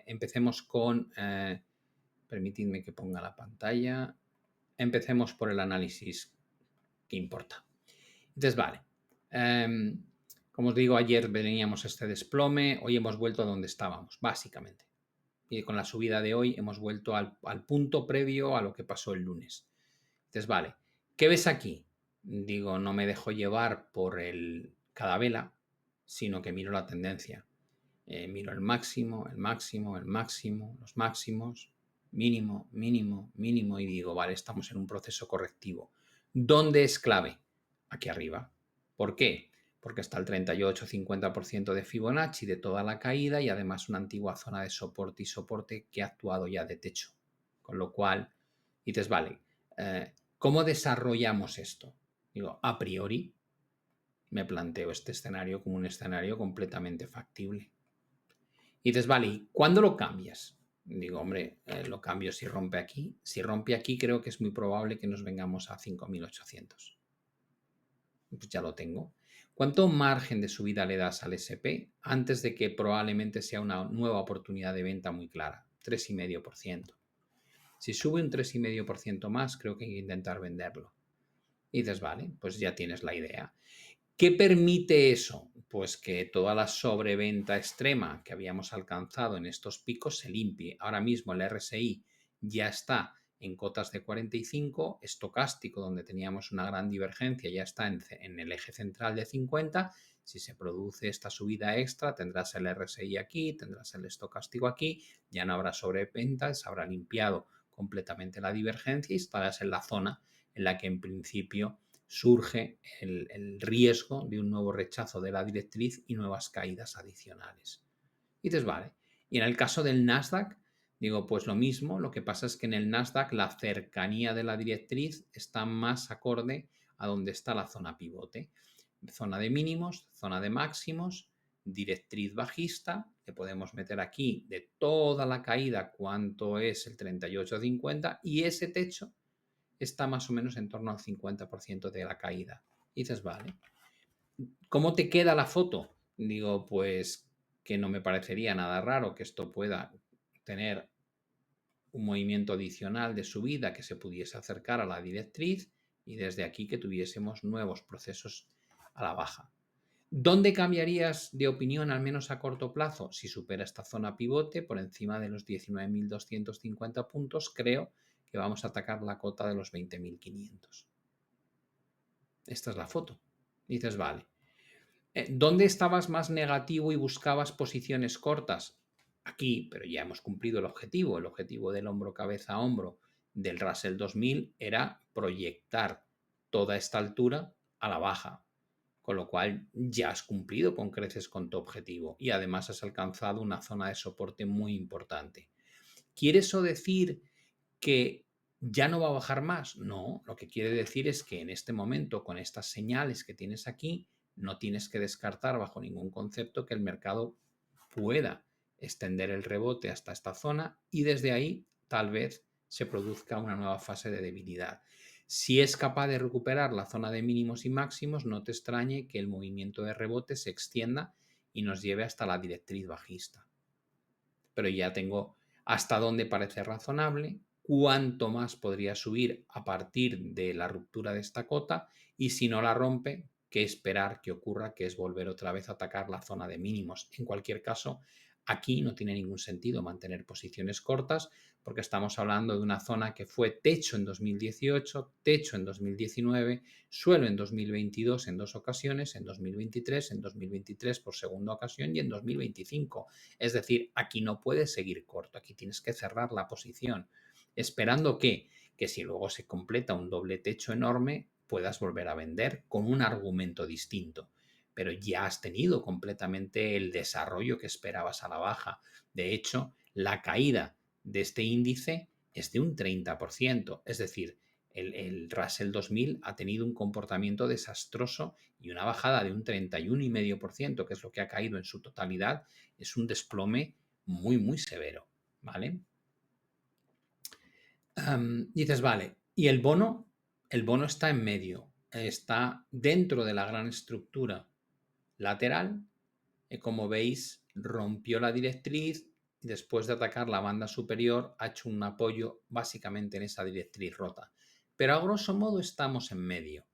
Empecemos con, permitidme que ponga la pantalla. Empecemos por el análisis que importa. Entonces, vale. Como os digo, ayer veníamos este desplome, hoy hemos vuelto a donde estábamos, básicamente. Y con la subida de hoy hemos vuelto al punto previo a lo que pasó el lunes. Entonces, vale. ¿Qué ves aquí? Digo, no me dejo llevar por cada vela, sino que miro la tendencia. Miro el máximo, el máximo, el máximo, los máximos, mínimo, mínimo, mínimo, y digo, vale, estamos en un proceso correctivo. ¿Dónde es clave? Aquí arriba. ¿Por qué? Porque está el 38-50% de Fibonacci de toda la caída y además una antigua zona de soporte y soporte que ha actuado ya de techo. Con lo cual, dices, vale, ¿cómo desarrollamos esto? Digo, a priori me planteo este escenario como un escenario completamente factible. Y dices, vale, ¿y cuándo lo cambias? Digo, hombre, lo cambio si rompe aquí. Si rompe aquí, creo que es muy probable que nos vengamos a 5.800. Pues ya lo tengo. ¿Cuánto margen de subida le das al SP antes de que probablemente sea una nueva oportunidad de venta muy clara? 3,5%. Si sube un 3,5% más, creo que hay que intentar venderlo. Y dices, vale, pues ya tienes la idea. ¿Qué permite eso? Pues que toda la sobreventa extrema que habíamos alcanzado en estos picos se limpie. Ahora mismo el RSI ya está en cotas de 45, estocástico, donde teníamos una gran divergencia, ya está en el eje central de 50. Si se produce esta subida extra, tendrás el RSI aquí, tendrás el estocástico aquí, ya no habrá sobreventa, se habrá limpiado completamente la divergencia y estarás en la zona en la que en principio surge el riesgo de un nuevo rechazo de la directriz y nuevas caídas adicionales. Y dices, vale. Y en el caso del Nasdaq, digo, pues lo mismo, lo que pasa es que en el Nasdaq la cercanía de la directriz está más acorde a donde está la zona pivote. Zona de mínimos, zona de máximos, directriz bajista, le podemos meter aquí de toda la caída cuánto es el 38,50 y ese techo está más o menos en torno al 50% de la caída. Y dices, vale. ¿Cómo te queda la foto? Digo, pues que no me parecería nada raro que esto pueda tener un movimiento adicional de subida que se pudiese acercar a la directriz y desde aquí que tuviésemos nuevos procesos a la baja. ¿Dónde cambiarías de opinión, al menos a corto plazo? Si supera esta zona pivote por encima de los 19.250 puntos, creo que vamos a atacar la cota de los 20.500. Esta es la foto. Dices, vale. ¿Dónde estabas más negativo y buscabas posiciones cortas? Aquí, pero ya hemos cumplido el objetivo. El objetivo del hombro cabeza a hombro del Russell 2000 era proyectar toda esta altura a la baja. Con lo cual ya has cumplido con creces con tu objetivo y además has alcanzado una zona de soporte muy importante. ¿Quiere eso decir que ya no va a bajar más? No, lo que quiere decir es que en este momento, con estas señales que tienes aquí, no tienes que descartar bajo ningún concepto que el mercado pueda extender el rebote hasta esta zona y desde ahí tal vez se produzca una nueva fase de debilidad. Si es capaz de recuperar la zona de mínimos y máximos, no te extrañe que el movimiento de rebote se extienda y nos lleve hasta la directriz bajista. Pero ya tengo hasta dónde parece razonable, cuánto más podría subir a partir de la ruptura de esta cota y si no la rompe, qué esperar que ocurra, que es volver otra vez a atacar la zona de mínimos. En cualquier caso, aquí no tiene ningún sentido mantener posiciones cortas porque estamos hablando de una zona que fue techo en 2018, techo en 2019, suelo en 2022 en dos ocasiones, en 2023 por segunda ocasión y en 2025. Es decir, aquí no puedes seguir corto, aquí tienes que cerrar la posición, esperando que si luego se completa un doble techo enorme, puedas volver a vender con un argumento distinto. Pero ya has tenido completamente el desarrollo que esperabas a la baja. De hecho, la caída de este índice es de un 30%, es decir, el Russell 2000 ha tenido un comportamiento desastroso y una bajada de un 31,5%, que es lo que ha caído en su totalidad, es un desplome muy, muy severo, ¿vale? Dices, vale, ¿y el bono? El bono está en medio, está dentro de la gran estructura lateral, como veis, rompió la directriz, y después de atacar la banda superior ha hecho un apoyo básicamente en esa directriz rota. Pero a grosso modo estamos en medio.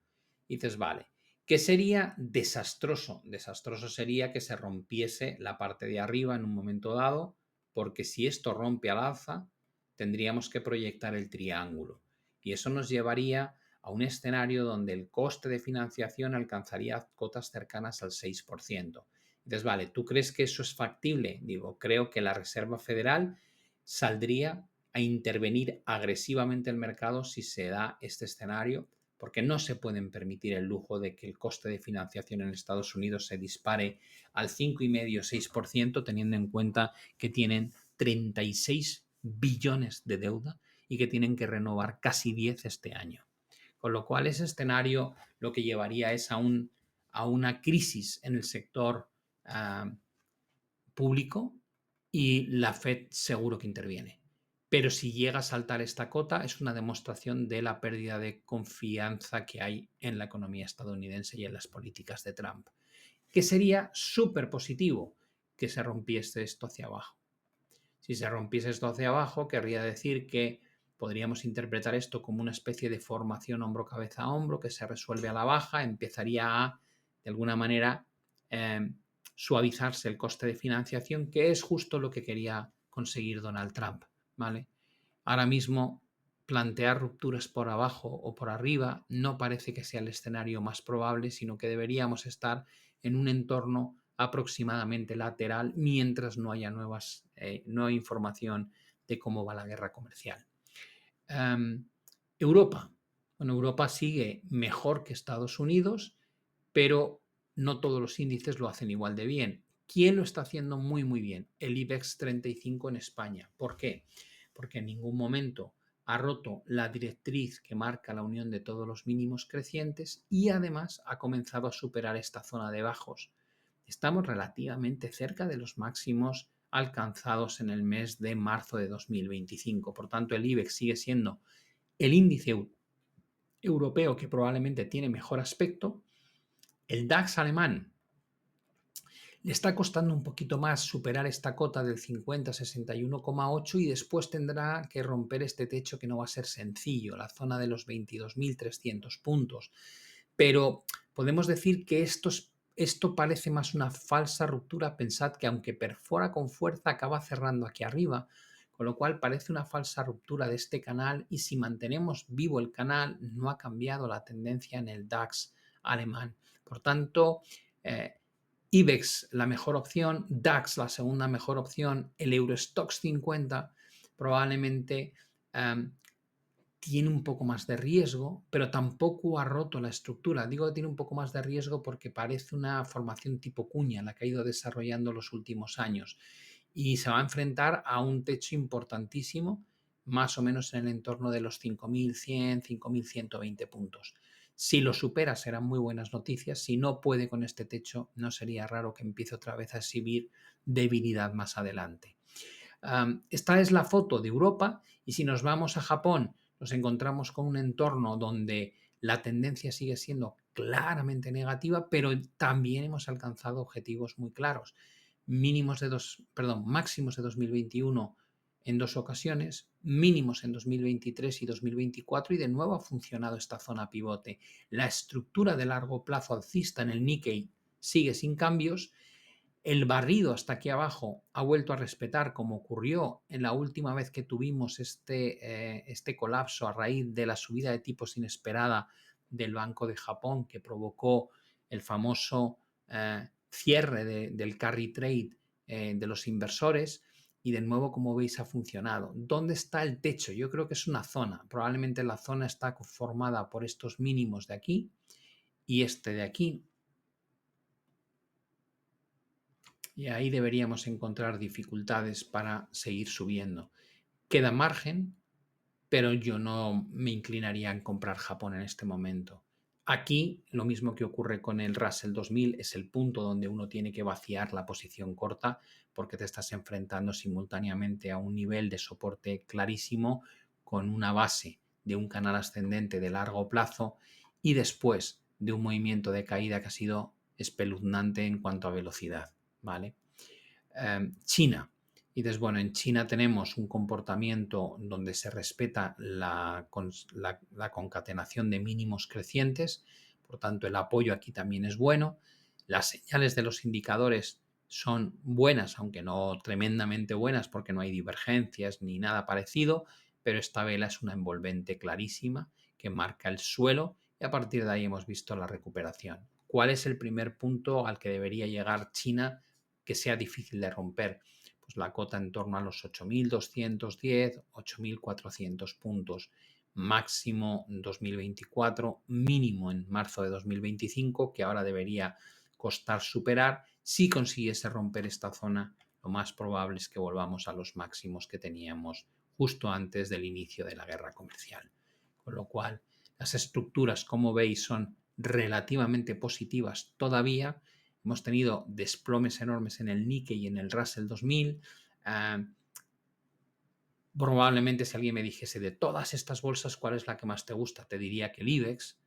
Y dices, vale, ¿qué sería desastroso? Desastroso sería que se rompiese la parte de arriba en un momento dado, porque si esto rompe al alza, tendríamos que proyectar el triángulo. Y eso nos llevaría a un escenario donde el coste de financiación alcanzaría cotas cercanas al 6%. Entonces, vale, ¿tú crees que eso es factible? Digo, creo que la Reserva Federal saldría a intervenir agresivamente el mercado si se da este escenario, porque no se pueden permitir el lujo de que el coste de financiación en Estados Unidos se dispare al 5,5-6%, teniendo en cuenta que tienen 36 billones de deuda y que tienen que renovar casi 10 este año. Con lo cual, ese escenario lo que llevaría es a una crisis en el sector público y la Fed seguro que interviene. Pero si llega a saltar esta cota, es una demostración de la pérdida de confianza que hay en la economía estadounidense y en las políticas de Trump. Que sería súper positivo que se rompiese esto hacia abajo. Si se rompiese esto hacia abajo, querría decir que podríamos interpretar esto como una especie de formación hombro cabeza a hombro que se resuelve a la baja, empezaría a, de alguna manera, suavizarse el coste de financiación, que es justo lo que quería conseguir Donald Trump, ¿vale? Ahora mismo plantear rupturas por abajo o por arriba no parece que sea el escenario más probable, sino que deberíamos estar en un entorno aproximadamente lateral mientras no haya nueva información de cómo va la guerra comercial. Europa. Bueno, Europa sigue mejor que Estados Unidos, pero no todos los índices lo hacen igual de bien. ¿Quién lo está haciendo muy, muy bien? El IBEX 35 en España. ¿Por qué? Porque en ningún momento ha roto la directriz que marca la unión de todos los mínimos crecientes y además ha comenzado a superar esta zona de bajos. Estamos relativamente cerca de los máximos alcanzados en el mes de marzo de 2025. Por tanto, el IBEX sigue siendo el índice europeo que probablemente tiene mejor aspecto. El DAX alemán le está costando un poquito más superar esta cota del 50-61,8 y después tendrá que romper este techo que no va a ser sencillo, la zona de los 22.300 puntos. Pero podemos decir que esto parece más una falsa ruptura. Pensad que aunque perfora con fuerza, acaba cerrando aquí arriba, con lo cual parece una falsa ruptura de este canal y si mantenemos vivo el canal no ha cambiado la tendencia en el DAX alemán. Por tanto, IBEX la mejor opción, DAX la segunda mejor opción, el Eurostoxx 50 probablemente tiene un poco más de riesgo, pero tampoco ha roto la estructura. Digo que tiene un poco más de riesgo porque parece una formación tipo cuña, la que ha ido desarrollando los últimos años. Y se va a enfrentar a un techo importantísimo, más o menos en el entorno de los 5.100, 5.120 puntos. Si lo supera serán muy buenas noticias. Si no puede con este techo, no sería raro que empiece otra vez a exhibir debilidad más adelante. Esta es la foto de Europa y si nos vamos a Japón, nos encontramos con un entorno donde la tendencia sigue siendo claramente negativa, pero también hemos alcanzado objetivos muy claros. Máximos de 2021 en dos ocasiones, mínimos en 2023 y 2024 y de nuevo ha funcionado esta zona pivote. La estructura de largo plazo alcista en el Nikkei sigue sin cambios. El barrido hasta aquí abajo ha vuelto a respetar, como ocurrió en la última vez que tuvimos este colapso a raíz de la subida de tipos inesperada del Banco de Japón que provocó el famoso cierre del carry trade de los inversores. Y de nuevo, como veis, ha funcionado. ¿Dónde está el techo? Yo creo que es una zona. Probablemente la zona está formada por estos mínimos de aquí y este de aquí. Y ahí deberíamos encontrar dificultades para seguir subiendo. Queda margen, pero yo no me inclinaría en comprar Japón en este momento. Aquí, lo mismo que ocurre con el Russell 2000, es el punto donde uno tiene que vaciar la posición corta porque te estás enfrentando simultáneamente a un nivel de soporte clarísimo con una base de un canal ascendente de largo plazo y después de un movimiento de caída que ha sido espeluznante en cuanto a velocidad, ¿vale? China. Y entonces, bueno, en China tenemos un comportamiento donde se respeta la concatenación de mínimos crecientes, por tanto el apoyo aquí también es bueno. Las señales de los indicadores son buenas, aunque no tremendamente buenas porque no hay divergencias ni nada parecido, pero esta vela es una envolvente clarísima que marca el suelo y a partir de ahí hemos visto la recuperación. ¿Cuál es el primer punto al que debería llegar China que sea difícil de romper? Pues la cota en torno a los 8.210, 8.400 puntos, máximo en 2024, mínimo en marzo de 2025, que ahora debería costar superar. Si consiguiese romper esta zona, lo más probable es que volvamos a los máximos que teníamos justo antes del inicio de la guerra comercial. Con lo cual, las estructuras, como veis, son relativamente positivas todavía. Hemos tenido desplomes enormes en el Nikkei y en el Russell 2000. Probablemente si alguien me dijese de todas estas bolsas, ¿cuál es la que más te gusta? Te diría que el IBEX.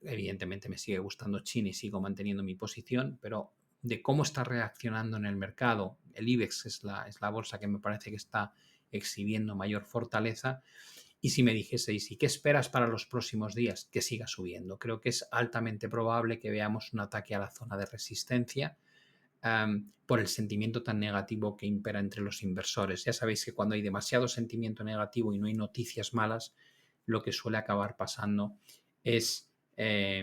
Evidentemente me sigue gustando China y sigo manteniendo mi posición, pero de cómo está reaccionando en el mercado, el IBEX es la bolsa que me parece que está exhibiendo mayor fortaleza. Y si me dijeseis, ¿y qué esperas para los próximos días? Que siga subiendo. Creo que es altamente probable que veamos un ataque a la zona de resistencia por el sentimiento tan negativo que impera entre los inversores. Ya sabéis que cuando hay demasiado sentimiento negativo y no hay noticias malas, lo que suele acabar pasando es que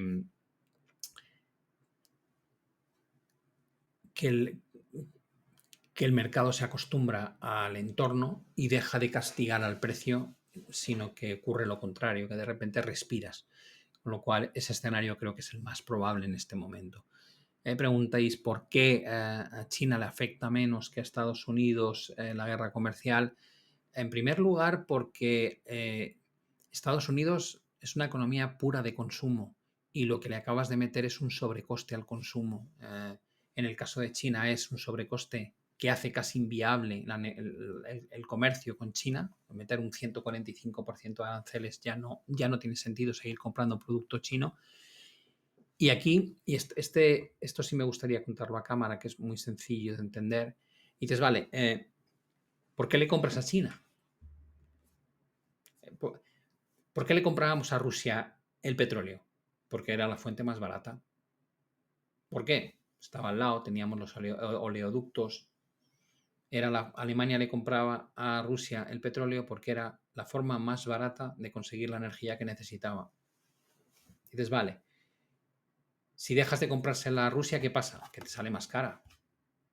el mercado se acostumbra al entorno y deja de castigar al precio, sino que ocurre lo contrario, que de repente respiras. Con lo cual, ese escenario creo que es el más probable en este momento. Preguntáis por qué a China le afecta menos que a Estados Unidos la guerra comercial. En primer lugar, porque Estados Unidos es una economía pura de consumo y lo que le acabas de meter es un sobrecoste al consumo. En el caso de China es un sobrecoste que hace casi inviable el comercio con China. Meter un 145% de aranceles ya no tiene sentido seguir comprando producto chino. Y aquí, y esto sí me gustaría contarlo a cámara, que es muy sencillo de entender. Y dices, vale, ¿por qué le compras a China? ¿Por qué le comprábamos a Rusia el petróleo? Porque era la fuente más barata. ¿Por qué? Estaba al lado, teníamos los oleoductos. Alemania le compraba a Rusia el petróleo porque era la forma más barata de conseguir la energía que necesitaba. Y dices, vale, si dejas de comprársela a Rusia, ¿qué pasa? Que te sale más cara.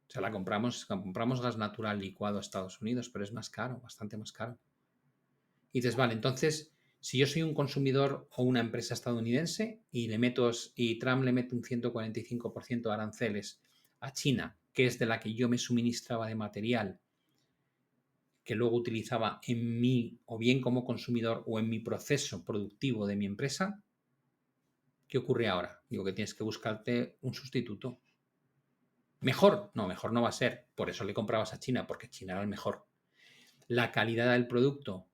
O sea, compramos gas natural licuado a Estados Unidos, pero es más caro, bastante más caro. Y dices, vale, entonces, si yo soy un consumidor o una empresa estadounidense y Trump le mete un 145% de aranceles a China, que es de la que yo me suministraba de material, que luego utilizaba en mí, o bien como consumidor o en mi proceso productivo de mi empresa, ¿qué ocurre ahora? Digo que tienes que buscarte un sustituto. ¿Mejor? No, mejor no va a ser. Por eso le comprabas a China, porque China era el mejor. La calidad del producto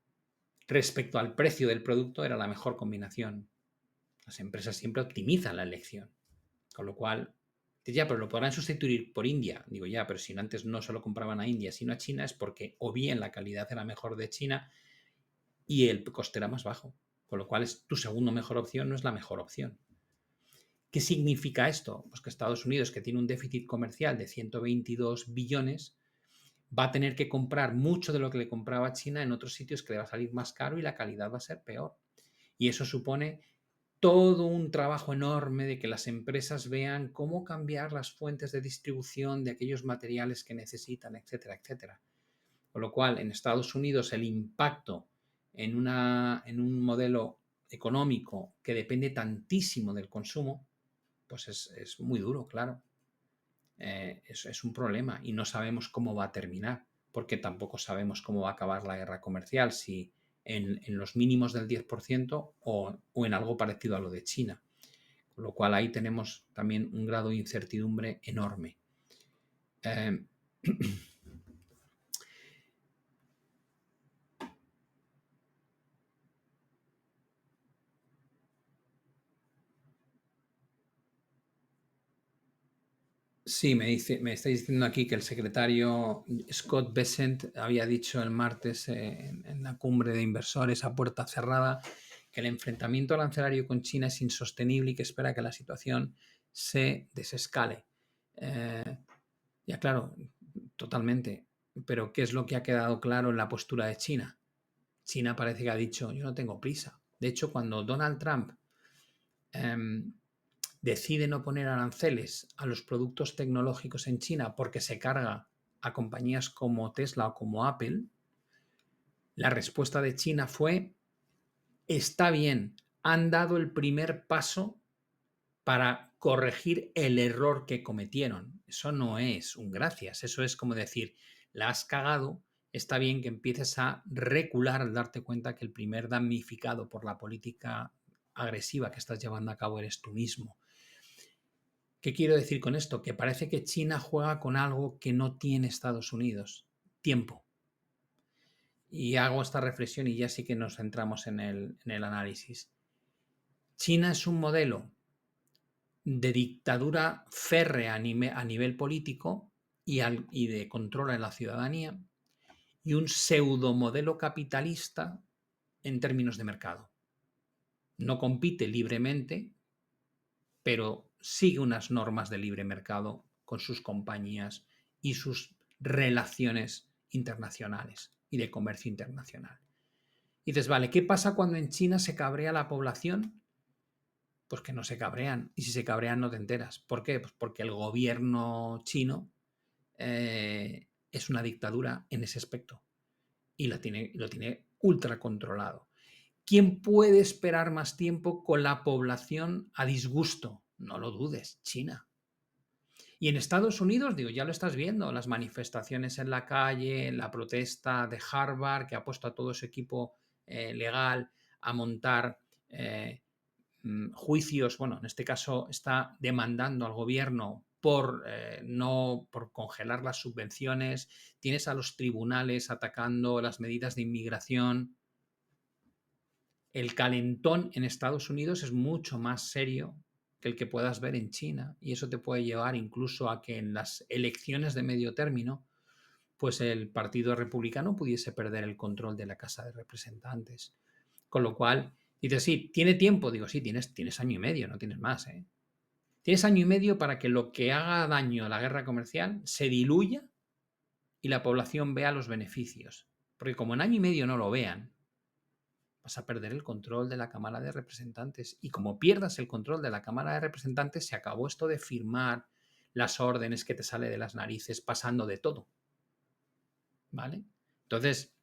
respecto al precio del producto era la mejor combinación. Las empresas siempre optimizan la elección. Con lo cual, ya, pero lo podrán sustituir por India. Digo, ya, pero si antes no solo compraban a India, sino a China, es porque o bien la calidad era mejor de China y el coste era más bajo. Con lo cual, tu segundo mejor opción no es la mejor opción. ¿Qué significa esto? Pues que Estados Unidos, que tiene un déficit comercial de 122 billones, va a tener que comprar mucho de lo que le compraba a China en otros sitios que le va a salir más caro y la calidad va a ser peor. Y eso supone todo un trabajo enorme de que las empresas vean cómo cambiar las fuentes de distribución de aquellos materiales que necesitan, etcétera, etcétera. Con lo cual, en Estados Unidos el impacto en un modelo económico que depende tantísimo del consumo, pues es muy duro, claro. Es un problema y no sabemos cómo va a terminar, porque tampoco sabemos cómo va a acabar la guerra comercial, si en los mínimos del 10% o en algo parecido a lo de China. Con lo cual ahí tenemos también un grado de incertidumbre enorme. Sí, me estáis diciendo aquí que el secretario Scott Bessent había dicho el martes en la cumbre de inversores a puerta cerrada que el enfrentamiento arancelario con China es insostenible y que espera que la situación se desescale. Ya claro, totalmente. Pero ¿qué es lo que ha quedado claro en la postura de China? China parece que ha dicho, yo no tengo prisa. De hecho, cuando Donald Trump decide no poner aranceles a los productos tecnológicos en China porque se carga a compañías como Tesla o como Apple, la respuesta de China fue, está bien, han dado el primer paso para corregir el error que cometieron. Eso no es un gracias, eso es como decir, la has cagado, está bien que empieces a recular al darte cuenta que el primer damnificado por la política agresiva que estás llevando a cabo eres tú mismo. ¿Qué quiero decir con esto? Que parece que China juega con algo que no tiene Estados Unidos, tiempo. Y hago esta reflexión y ya sí que nos centramos en el análisis. China es un modelo de dictadura férrea a nivel político y de control en la ciudadanía y un pseudo modelo capitalista en términos de mercado. No compite libremente, pero sigue unas normas de libre mercado con sus compañías y sus relaciones internacionales y de comercio internacional. Y dices, vale, ¿qué pasa cuando en China se cabrea la población? Pues que no se cabrean. Y si se cabrean no te enteras. ¿Por qué? Pues porque el gobierno chino es una dictadura en ese aspecto y lo tiene ultra controlado. ¿Quién puede esperar más tiempo con la población a disgusto? No lo dudes, China. Y en Estados Unidos, digo, ya lo estás viendo, las manifestaciones en la calle, la protesta de Harvard, que ha puesto a todo su equipo legal a montar juicios, bueno, en este caso está demandando al gobierno por congelar las subvenciones, tienes a los tribunales atacando las medidas de inmigración. El calentón en Estados Unidos es mucho más serio que el que puedas ver en China y eso te puede llevar incluso a que en las elecciones de medio término pues el Partido Republicano pudiese perder el control de la Casa de Representantes. Con lo cual, dices, sí, ¿tiene tiempo? Digo, sí, tienes año y medio, no tienes más. Tienes año y medio para que lo que haga daño a la guerra comercial se diluya y la población vea los beneficios. Porque como en año y medio no lo vean, vas a perder el control de la Cámara de Representantes. Y como pierdas el control de la Cámara de Representantes, se acabó esto de firmar las órdenes que te sale de las narices pasando de todo. ¿Vale? Entonces,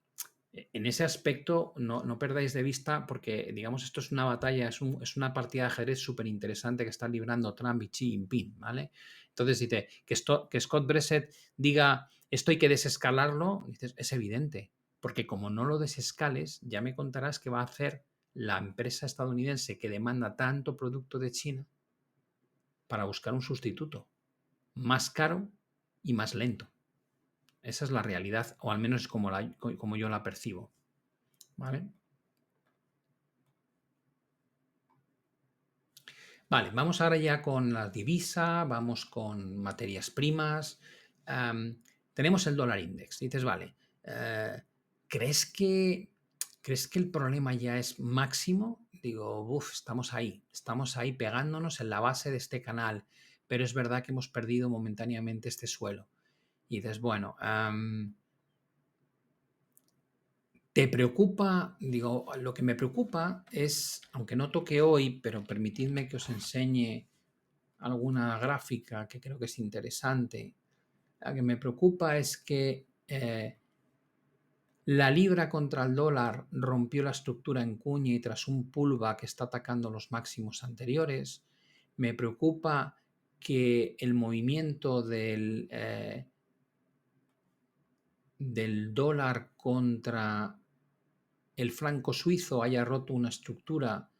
en ese aspecto no perdáis de vista porque, digamos, esto es una batalla, es una partida de ajedrez súper interesante que están librando Trump y Xi Jinping, ¿vale? Entonces dice que Scott Bressett diga esto hay que desescalarlo, dices, es evidente, porque como no lo desescales, ya me contarás qué va a hacer la empresa estadounidense que demanda tanto producto de China para buscar un sustituto más caro y más lento. Esa es la realidad, o al menos como yo la percibo. ¿Vale? Vale, vamos ahora ya con la divisa, vamos con materias primas. Tenemos el dólar index. Dices, vale, ¿crees que, ¿crees que el problema ya es máximo? Digo, estamos ahí pegándonos en la base de este canal, pero es verdad que hemos perdido momentáneamente este suelo. Y dices, bueno, ¿te preocupa? Digo, lo que me preocupa es, aunque no toque hoy, pero permitidme que os enseñe alguna gráfica que creo que es interesante. La que me preocupa es que la libra contra el dólar rompió la estructura en cuña y tras un pullback está atacando los máximos anteriores. Me preocupa que el movimiento del dólar contra el franco suizo haya roto una estructura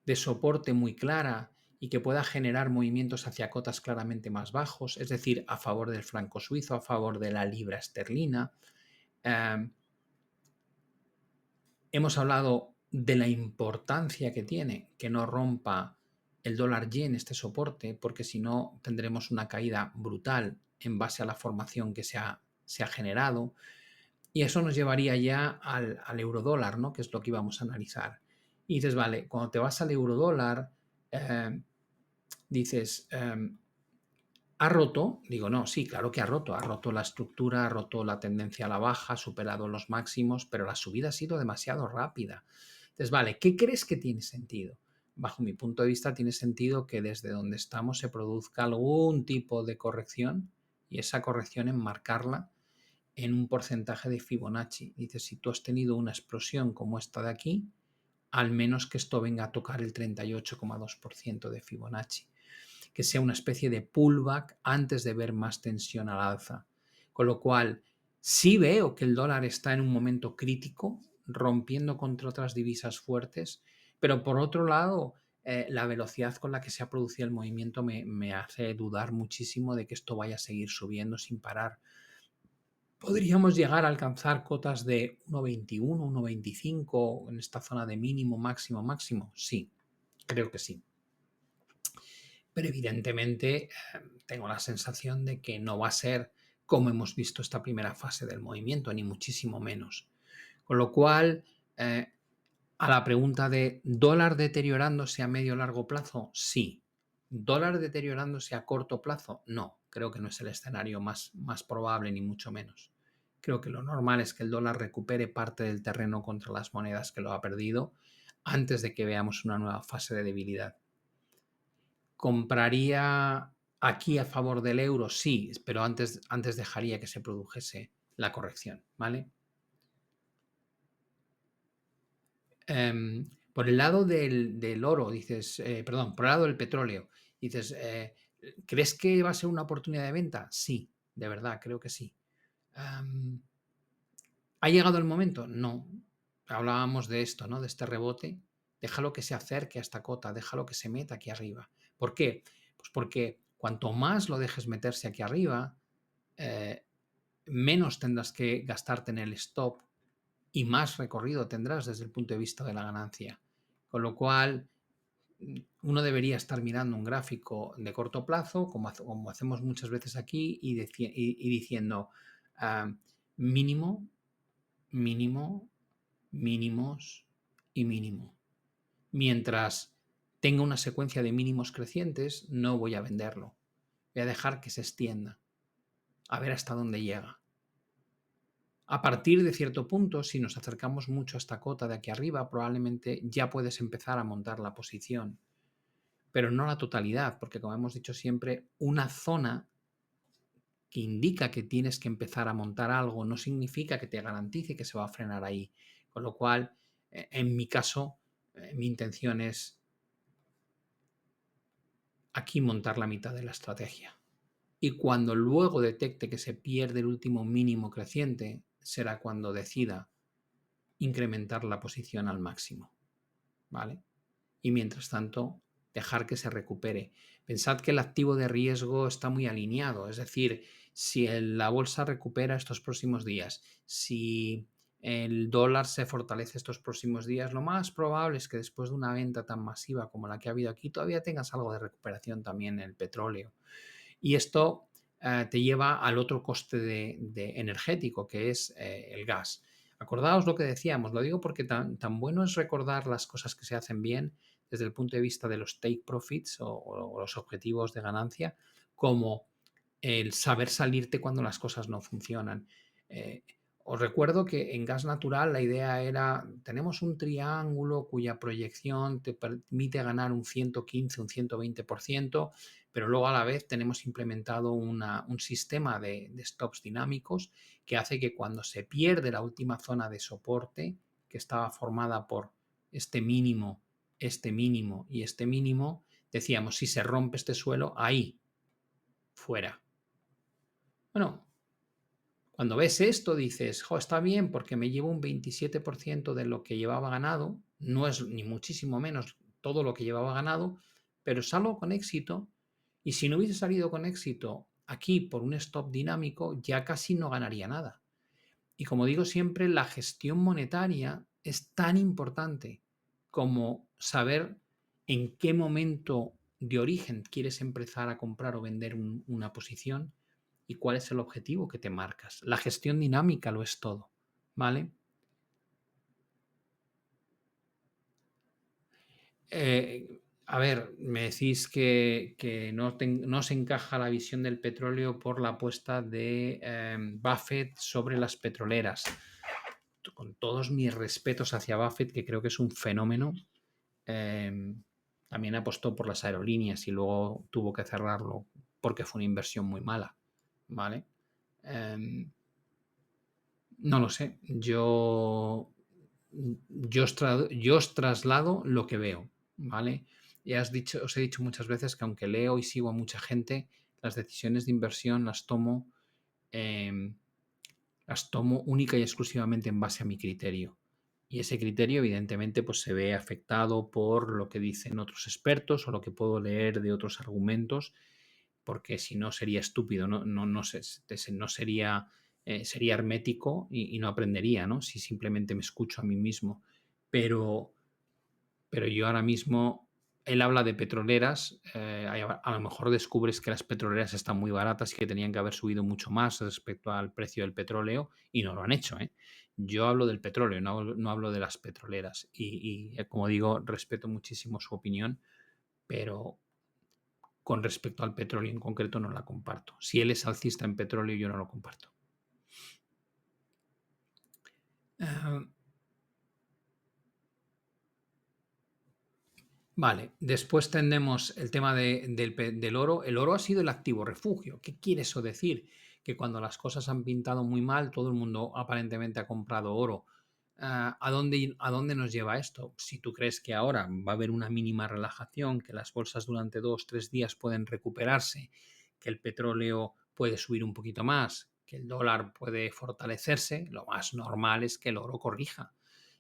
de soporte muy clara y que pueda generar movimientos hacia cotas claramente más bajos, es decir, a favor del franco suizo, a favor de la libra esterlina. Hemos hablado de la importancia que tiene que no rompa el dólar yen este soporte, porque si no tendremos una caída brutal en base a la formación que se ha generado. Y eso nos llevaría ya al eurodólar, ¿no? Que es lo que íbamos a analizar. Y dices, vale, cuando te vas al eurodólar, dices, ¿ha roto? Digo, no, sí, claro que ha roto la estructura, ha roto la tendencia a la baja, ha superado los máximos, pero la subida ha sido demasiado rápida. Entonces, vale, ¿qué crees que tiene sentido? Bajo mi punto de vista, tiene sentido que desde donde estamos se produzca algún tipo de corrección y esa corrección enmarcarla en un porcentaje de Fibonacci. Dices, si tú has tenido una explosión como esta de aquí, al menos que esto venga a tocar el 38,2% de Fibonacci, que sea una especie de pullback antes de ver más tensión al alza. Con lo cual, sí veo que el dólar está en un momento crítico, rompiendo contra otras divisas fuertes, pero por otro lado, la velocidad con la que se ha producido el movimiento me hace dudar muchísimo de que esto vaya a seguir subiendo sin parar. ¿Podríamos llegar a alcanzar cotas de 1,21, 1,25 en esta zona de mínimo, máximo, máximo? Sí, creo que sí. Pero evidentemente tengo la sensación de que no va a ser como hemos visto esta primera fase del movimiento, ni muchísimo menos. Con lo cual, a la pregunta de ¿dólar deteriorándose a medio o largo plazo? Sí. ¿Dólar deteriorándose a corto plazo? No, creo que no es el escenario más probable, ni mucho menos. Creo que lo normal es que el dólar recupere parte del terreno contra las monedas que lo ha perdido antes de que veamos una nueva fase de debilidad. ¿Compraría aquí a favor del euro? Sí, pero antes dejaría que se produjese la corrección, ¿vale? Por el lado del oro, dices, perdón, por el lado del petróleo, dices, ¿crees que va a ser una oportunidad de venta? Sí, de verdad, creo que sí. ¿Ha llegado el momento? No. Hablábamos de esto, ¿no? De este rebote. Déjalo que se acerque a esta cota, déjalo que se meta aquí arriba. ¿Por qué? Pues porque cuanto más lo dejes meterse aquí arriba, eh, menos tendrás que gastarte en el stop y más recorrido tendrás desde el punto de vista de la ganancia. Con lo cual, uno debería estar mirando un gráfico de corto plazo, como hacemos muchas veces aquí, y diciendo mínimo, mínimo, mínimos y mínimo. Mientras tenga una secuencia de mínimos crecientes, no voy a venderlo. Voy a dejar que se extienda, a ver hasta dónde llega. A partir de cierto punto, si nos acercamos mucho a esta cota de aquí arriba, probablemente ya puedes empezar a montar la posición, pero no la totalidad, porque como hemos dicho siempre, una zona que indica que tienes que empezar a montar algo no significa que te garantice que se va a frenar ahí. Con lo cual, en mi caso, mi intención es aquí montar la mitad de la estrategia. Y cuando luego detecte que se pierde el último mínimo creciente, será cuando decida incrementar la posición al máximo. ¿Vale? Y mientras tanto, dejar que se recupere. Pensad que el activo de riesgo está muy alineado, es decir, si la bolsa recupera estos próximos días, si el dólar se fortalece estos próximos días, lo más probable es que después de una venta tan masiva como la que ha habido aquí, todavía tengas algo de recuperación también en el petróleo. Y esto te lleva al otro coste de energético, que es el gas. Acordaos lo que decíamos, lo digo porque tan bueno es recordar las cosas que se hacen bien desde el punto de vista de los take profits o los objetivos de ganancia, como el saber salirte cuando las cosas no funcionan. Eh, Os recuerdo que en gas natural la idea era, tenemos un triángulo cuya proyección te permite ganar un 115, un 120%, pero luego a la vez tenemos implementado un sistema de stops dinámicos que hace que cuando se pierde la última zona de soporte, que estaba formada por este mínimo y este mínimo, decíamos, si se rompe este suelo, ahí, fuera. Bueno, cuando ves esto dices, jo, está bien porque me llevo un 27% de lo que llevaba ganado, no es ni muchísimo menos todo lo que llevaba ganado, pero salgo con éxito y si no hubiese salido con éxito aquí por un stop dinámico, ya casi no ganaría nada. Y como digo siempre, la gestión monetaria es tan importante como saber en qué momento de origen quieres empezar a comprar o vender una posición y cuál es el objetivo que te marcas. La gestión dinámica lo es todo, ¿vale? A ver, me decís que no se encaja la visión del petróleo por la apuesta de Buffett sobre las petroleras. Con todos mis respetos hacia Buffett, que creo que es un fenómeno, también apostó por las aerolíneas y luego tuvo que cerrarlo porque fue una inversión muy mala, ¿vale? No lo sé, yo os traslado lo que veo, ¿vale? Ya os he dicho muchas veces que aunque leo y sigo a mucha gente, las decisiones de inversión em, las tomo única y exclusivamente en base a mi criterio. Y ese criterio, evidentemente, pues se ve afectado por lo que dicen otros expertos o lo que puedo leer de otros argumentos, porque si no sería estúpido, no sería, sería hermético y no aprendería, ¿no? Si simplemente me escucho a mí mismo. Pero, pero yo ahora mismo, él habla de petroleras, a lo mejor descubres que las petroleras están muy baratas y que tenían que haber subido mucho más respecto al precio del petróleo y no lo han hecho, ¿eh? Yo hablo del petróleo, no hablo de las petroleras y, como digo, respeto muchísimo su opinión, pero con respecto al petróleo en concreto no la comparto. Si él es alcista en petróleo, yo no lo comparto. Uh, Vale, después tenemos el tema del oro. El oro ha sido el activo refugio. ¿Qué quiere eso decir? Que cuando las cosas han pintado muy mal, todo el mundo aparentemente ha comprado oro. ¿A dónde nos lleva esto? Si tú crees que ahora va a haber una mínima relajación, que las bolsas durante 2 o 3 días pueden recuperarse, que el petróleo puede subir un poquito más, que el dólar puede fortalecerse, lo más normal es que el oro corrija.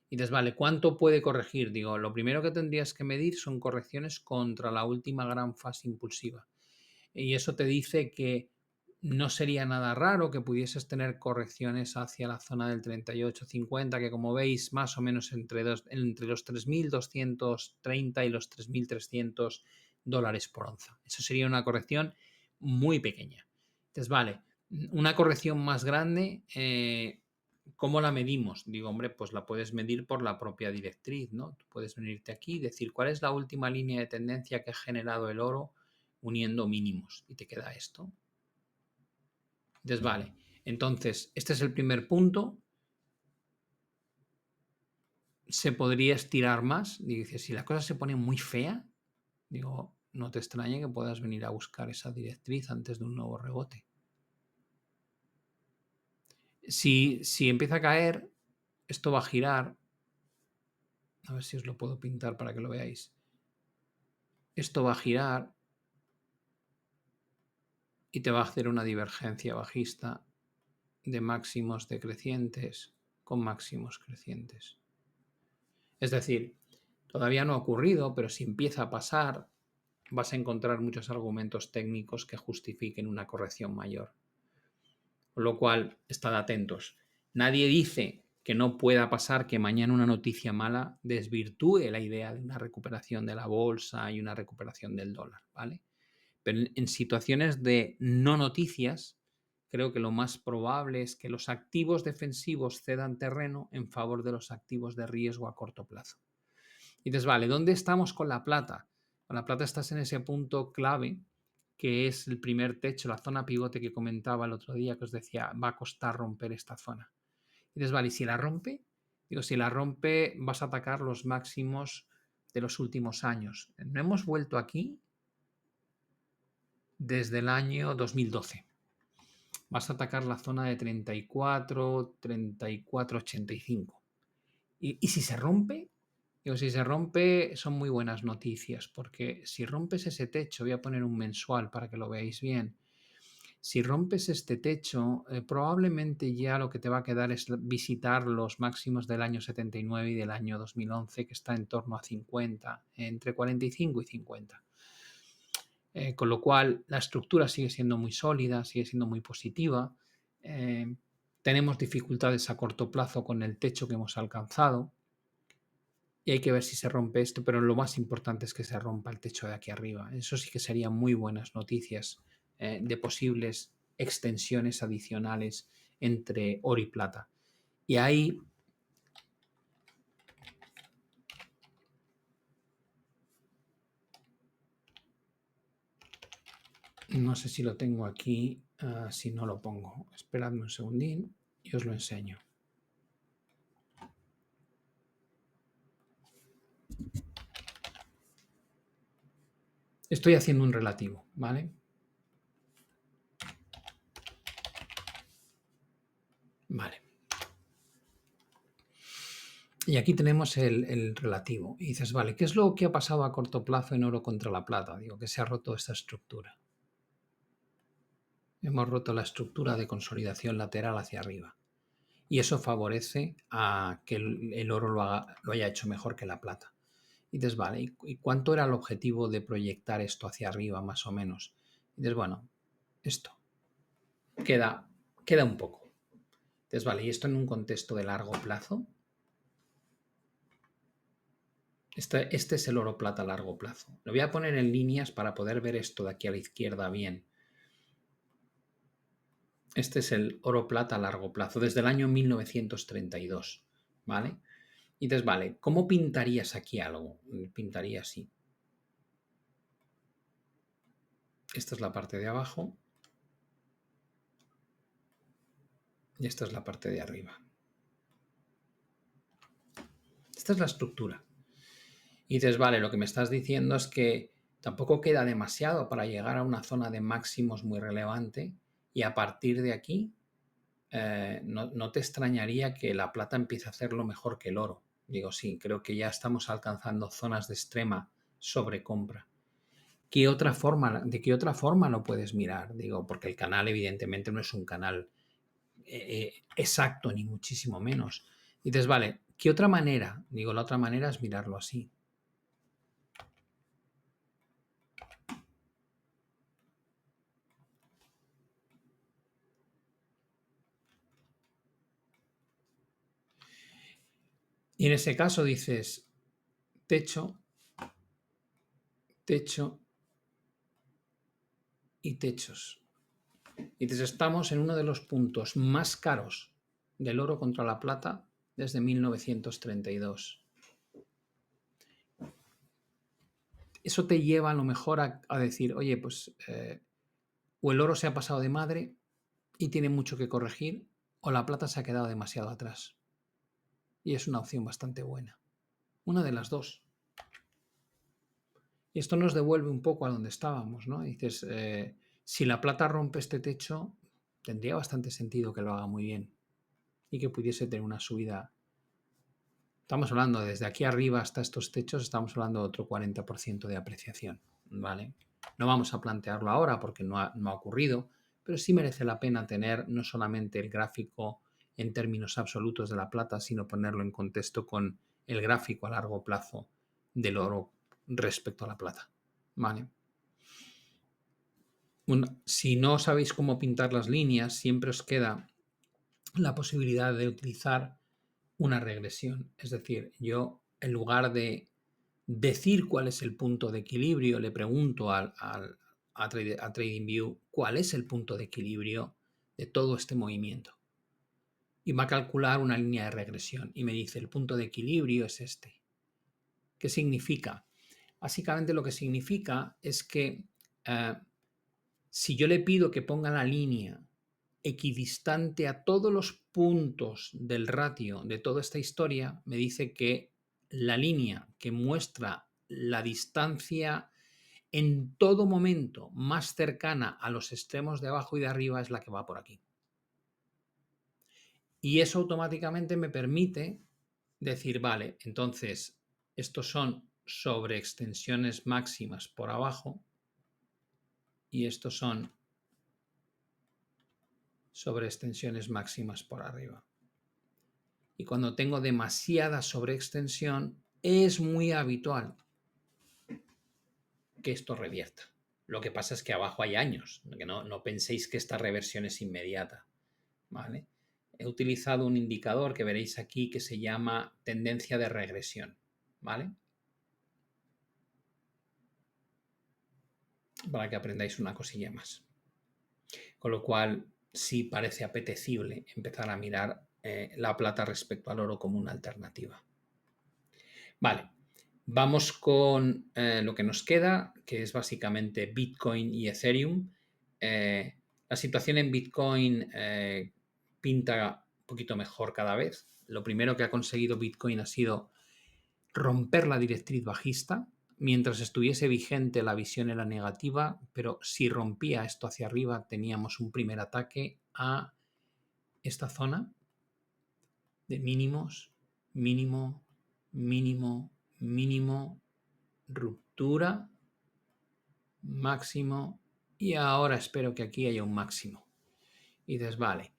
Y dices, vale, ¿cuánto puede corregir? Digo, lo primero que tendrías que medir son correcciones contra la última gran fase impulsiva. Y eso te dice que no sería nada raro que pudieses tener correcciones hacia la zona del 38,50, que como veis, más o menos entre los 3.230 y los 3.300 dólares por onza. Eso sería una corrección muy pequeña. Entonces, vale, una corrección más grande, ¿cómo la medimos? Digo, hombre, pues la puedes medir por la propia directriz, ¿no? Tú puedes venirte aquí y decir cuál es la última línea de tendencia que ha generado el oro uniendo mínimos y te queda esto. Entonces, vale, entonces, este es el primer punto. Se podría estirar más. Dice, si la cosa se pone muy fea, digo, no te extrañe que puedas venir a buscar esa directriz antes de un nuevo rebote. Si empieza a caer, esto va a girar. A ver si os lo puedo pintar para que lo veáis. Esto va a girar y te va a hacer una divergencia bajista de máximos decrecientes con máximos crecientes. Es decir, todavía no ha ocurrido, pero si empieza a pasar, vas a encontrar muchos argumentos técnicos que justifiquen una corrección mayor. Con lo cual, estad atentos. Nadie dice que no pueda pasar que mañana una noticia mala desvirtúe la idea de una recuperación de la bolsa y una recuperación del dólar, ¿vale? Pero en situaciones de no noticias, creo que lo más probable es que los activos defensivos cedan terreno en favor de los activos de riesgo a corto plazo. Y dices, vale, ¿dónde estamos con la plata? Con la plata estás en ese punto clave, que es el primer techo, la zona pivote que comentaba el otro día, que os decía, va a costar romper esta zona. Y dices, vale, ¿y si la rompe? Digo, si la rompe, vas a atacar los máximos de los últimos años. No hemos vuelto aquí desde el año 2012. Vas a atacar la zona de 34, 34, 85. Y si se rompe, digo, si se rompe son muy buenas noticias, porque si rompes ese techo, voy a poner un mensual para que lo veáis bien, si rompes este techo, probablemente ya lo que te va a quedar es visitar los máximos del año 79 y del año 2011, que está en torno a 50, entre 45 y 50. Con lo cual, la estructura sigue siendo muy sólida, sigue siendo muy positiva. Tenemos dificultades a corto plazo con el techo que hemos alcanzado. y hay que ver si se rompe esto, pero lo más importante es que se rompa el techo de aquí arriba. Eso sí que serían muy buenas noticias de posibles extensiones adicionales entre oro y plata. Y ahí no sé si lo tengo aquí, si no lo pongo. Esperadme un segundín y os lo enseño. Estoy haciendo un relativo, ¿vale? Vale. Y aquí tenemos el relativo. Y dices, vale, ¿qué es lo que ha pasado a corto plazo en oro contra la plata? Digo, que se ha roto esta estructura. Hemos roto la estructura de consolidación lateral hacia arriba. Y eso favorece a que el oro lo haya hecho mejor que la plata. Y dices, vale, ¿y cuánto era el objetivo de proyectar esto hacia arriba, más o menos? Y dices, bueno, esto queda un poco. Entonces, vale, ¿y esto en un contexto de largo plazo? Este es el oro plata a largo plazo. Lo voy a poner en líneas para poder ver esto de aquí a la izquierda bien. Este es el oro plata a largo plazo, desde el año 1932, ¿vale? Y dices, vale, ¿cómo pintarías aquí algo? Pintaría así. Esta es la parte de abajo y esta es la parte de arriba. Esta es la estructura. Y dices, vale, lo que me estás diciendo es que tampoco queda demasiado para llegar a una zona de máximos muy relevante y a partir de aquí no te extrañaría que la plata empiece a hacerlo mejor que el oro. Digo, sí, creo que ya estamos alcanzando zonas de extrema sobrecompra. ¿De qué otra forma lo puedes mirar? Digo, porque el canal evidentemente no es un canal exacto, ni muchísimo menos. Y dices, vale, ¿qué otra manera? Digo, la otra manera es mirarlo así. Y en ese caso dices, techo, techo y techos. Y dices, estamos en uno de los puntos más caros del oro contra la plata desde 1932. Eso te lleva a lo mejor a decir, oye, pues o el oro se ha pasado de madre y tiene mucho que corregir, o la plata se ha quedado demasiado atrás. Y es una opción bastante buena. Una de las dos. Y esto nos devuelve un poco a donde estábamos, ¿no? Dices, si la plata rompe este techo, tendría bastante sentido que lo haga muy bien y que pudiese tener una subida. Estamos hablando desde aquí arriba hasta estos techos, estamos hablando de otro 40% de apreciación, ¿vale? No vamos a plantearlo ahora porque no ha ocurrido, pero sí merece la pena tener no solamente el gráfico en términos absolutos de la plata, sino ponerlo en contexto con el gráfico a largo plazo del oro respecto a la plata, ¿vale? Si no sabéis cómo pintar las líneas, siempre os queda la posibilidad de utilizar una regresión. Es decir, yo en lugar de decir cuál es el punto de equilibrio, le pregunto a TradingView cuál es el punto de equilibrio de todo este movimiento. Y va a calcular una línea de regresión y me dice el punto de equilibrio es este. ¿Qué significa? Básicamente lo que significa es que si yo le pido que ponga la línea equidistante a todos los puntos del ratio de toda esta historia, me dice que la línea que muestra la distancia en todo momento más cercana a los extremos de abajo y de arriba es la que va por aquí. Y eso automáticamente me permite decir, vale, entonces estos son sobreextensiones máximas por abajo y estos son sobreextensiones máximas por arriba. Y cuando tengo demasiada sobreextensión, es muy habitual que esto revierta. Lo que pasa es que abajo hay años, que no penséis que esta reversión es inmediata, ¿vale? He utilizado un indicador que veréis aquí que se llama tendencia de regresión. ¿vale? Para que aprendáis una cosilla más. Con lo cual, sí parece apetecible empezar a mirar la plata respecto al oro como una alternativa. Vale, vamos con lo que nos queda, que es básicamente Bitcoin y Ethereum. La situación en Bitcoin pinta un poquito mejor cada vez. Lo primero que ha conseguido Bitcoin ha sido romper la directriz bajista. Mientras estuviese vigente, la visión era negativa, pero si rompía esto hacia arriba, teníamos un primer ataque a esta zona de mínimos, mínimo, mínimo, mínimo, ruptura, máximo, y ahora espero que aquí haya un máximo. Y dices, vale,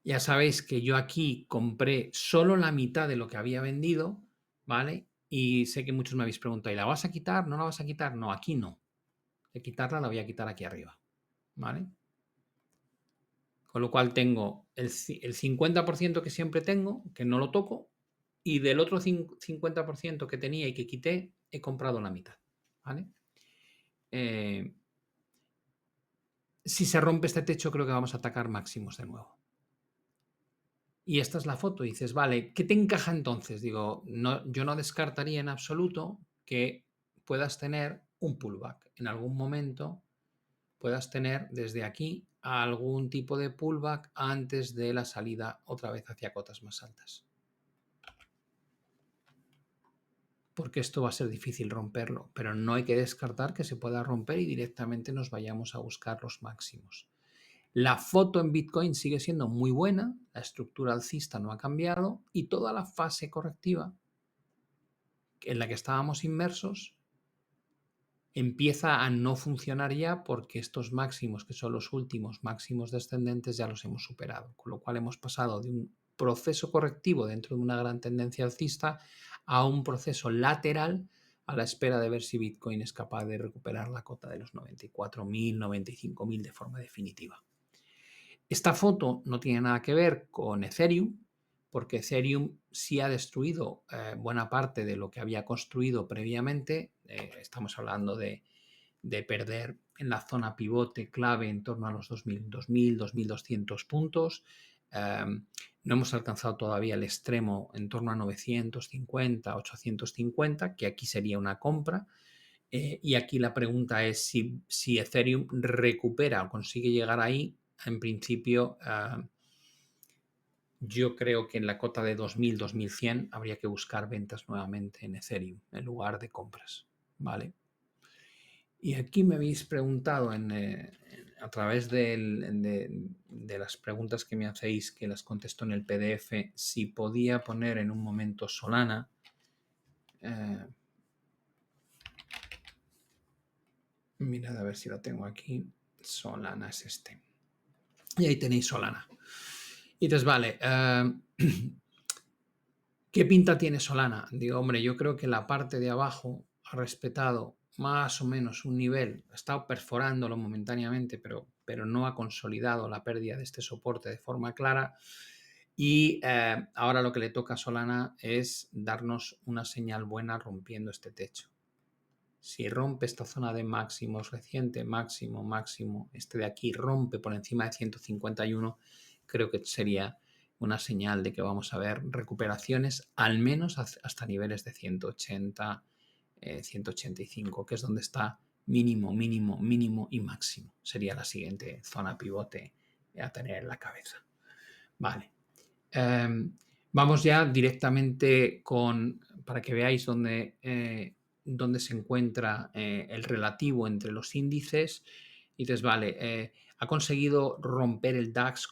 ya sabéis que yo aquí compré solo la mitad de lo que había vendido, ¿vale? Y sé que muchos me habéis preguntado, ¿y la vas a quitar? ¿No la vas a quitar? No, aquí no. De quitarla la voy a quitar aquí arriba, ¿vale? Con lo cual tengo el 50% que siempre tengo, que no lo toco, y del otro 50% que tenía y que quité, he comprado la mitad, ¿vale? Si se rompe este techo, creo que vamos a atacar máximos de nuevo. Y esta es la foto. Y dices, vale, ¿qué te encaja entonces? Digo, no, yo no descartaría en absoluto que puedas tener un pullback. En algún momento puedas tener desde aquí algún tipo de pullback antes de la salida otra vez hacia cotas más altas. Porque esto va a ser difícil romperlo, pero no hay que descartar que se pueda romper y directamente nos vayamos a buscar los máximos. La foto en Bitcoin sigue siendo muy buena, la estructura alcista no ha cambiado y toda la fase correctiva en la que estábamos inmersos empieza a no funcionar ya porque estos máximos, que son los últimos máximos descendentes, ya los hemos superado. Con lo cual hemos pasado de un proceso correctivo dentro de una gran tendencia alcista a un proceso lateral a la espera de ver si Bitcoin es capaz de recuperar la cota de los 94.000, 95.000 de forma definitiva. Esta foto no tiene nada que ver con Ethereum, porque Ethereum sí ha destruido buena parte de lo que había construido previamente. Estamos hablando de perder en la zona pivote clave en torno a los 2.000, 2.200 puntos. No hemos alcanzado todavía el extremo en torno a 950, 850, que aquí sería una compra. Y aquí la pregunta es si Ethereum recupera o consigue llegar ahí. En principio, yo creo que en la cota de 2000, 2100 habría que buscar ventas nuevamente en Ethereum en lugar de compras, ¿vale? Y aquí me habéis preguntado a través de las preguntas que me hacéis, que las contesto en el PDF, si podía poner en un momento Solana. Mirad a ver si lo tengo aquí. Solana es este. Y ahí tenéis Solana. Y entonces, vale, ¿qué pinta tiene Solana? Digo, hombre, yo creo que la parte de abajo ha respetado más o menos un nivel, ha estado perforándolo momentáneamente, pero no ha consolidado la pérdida de este soporte de forma clara. Y ahora lo que le toca a Solana es darnos una señal buena rompiendo este techo. Si rompe esta zona de máximos reciente, máximo, máximo, este de aquí rompe por encima de 151, creo que sería una señal de que vamos a ver recuperaciones al menos hasta niveles de 180, 185, que es donde está mínimo, mínimo, mínimo y máximo. Sería la siguiente zona pivote a tener en la cabeza. Vale. Vamos ya directamente para que veáis dónde se encuentra el relativo entre los índices. Y dices, vale, ha conseguido romper el DAX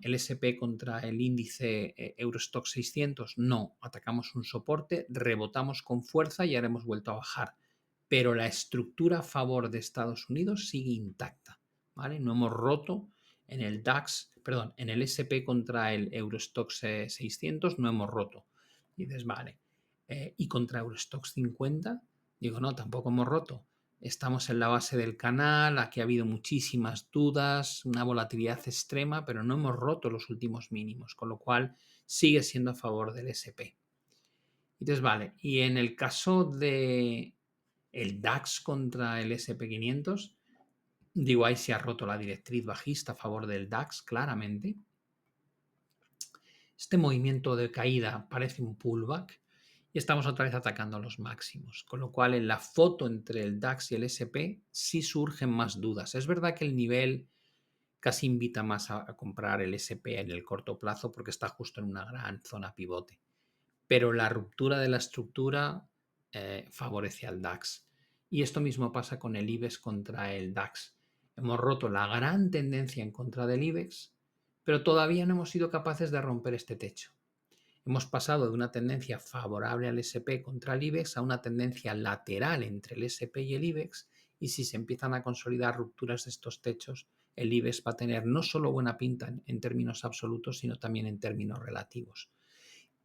el SP contra el índice Eurostoxx 600. No, atacamos un soporte, rebotamos con fuerza y ahora hemos vuelto a bajar. Pero la estructura a favor de Estados Unidos sigue intacta, ¿vale? No hemos roto en el DAX, en el SP contra el Eurostoxx 600 no hemos roto. Y dices, vale. ¿Y contra Eurostoxx 50? Digo, no, tampoco hemos roto. Estamos en la base del canal, aquí ha habido muchísimas dudas, una volatilidad extrema, pero no hemos roto los últimos mínimos, con lo cual sigue siendo a favor del SP. Entonces, vale, y en el caso de el DAX contra el SP 500, digo, ahí se ha roto la directriz bajista a favor del DAX, claramente. Este movimiento de caída parece un pullback y estamos otra vez atacando los máximos, con lo cual en la foto entre el DAX y el SP sí surgen más dudas. Es verdad que el nivel casi invita más a comprar el SP en el corto plazo porque está justo en una gran zona pivote, pero la ruptura de la estructura favorece al DAX. Y esto mismo pasa con el IBEX contra el DAX. Hemos roto la gran tendencia en contra del IBEX, pero todavía no hemos sido capaces de romper este techo. Hemos pasado de una tendencia favorable al SP contra el IBEX a una tendencia lateral entre el SP y el IBEX, y si se empiezan a consolidar rupturas de estos techos, el IBEX va a tener no solo buena pinta en términos absolutos, sino también en términos relativos.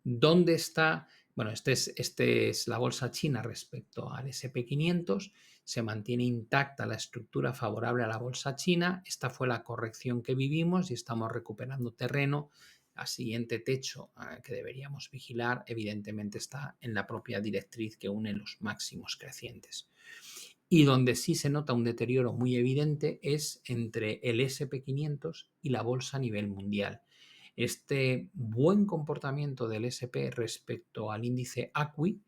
¿Dónde está? Bueno, este es la bolsa china respecto al SP 500. Se mantiene intacta la estructura favorable a la bolsa china. Esta fue la corrección que vivimos y estamos recuperando terreno. El siguiente techo que deberíamos vigilar, evidentemente, está en la propia directriz que une los máximos crecientes. Y donde sí se nota un deterioro muy evidente es entre el SP 500 y la bolsa a nivel mundial. Este buen comportamiento del SP respecto al índice ACWI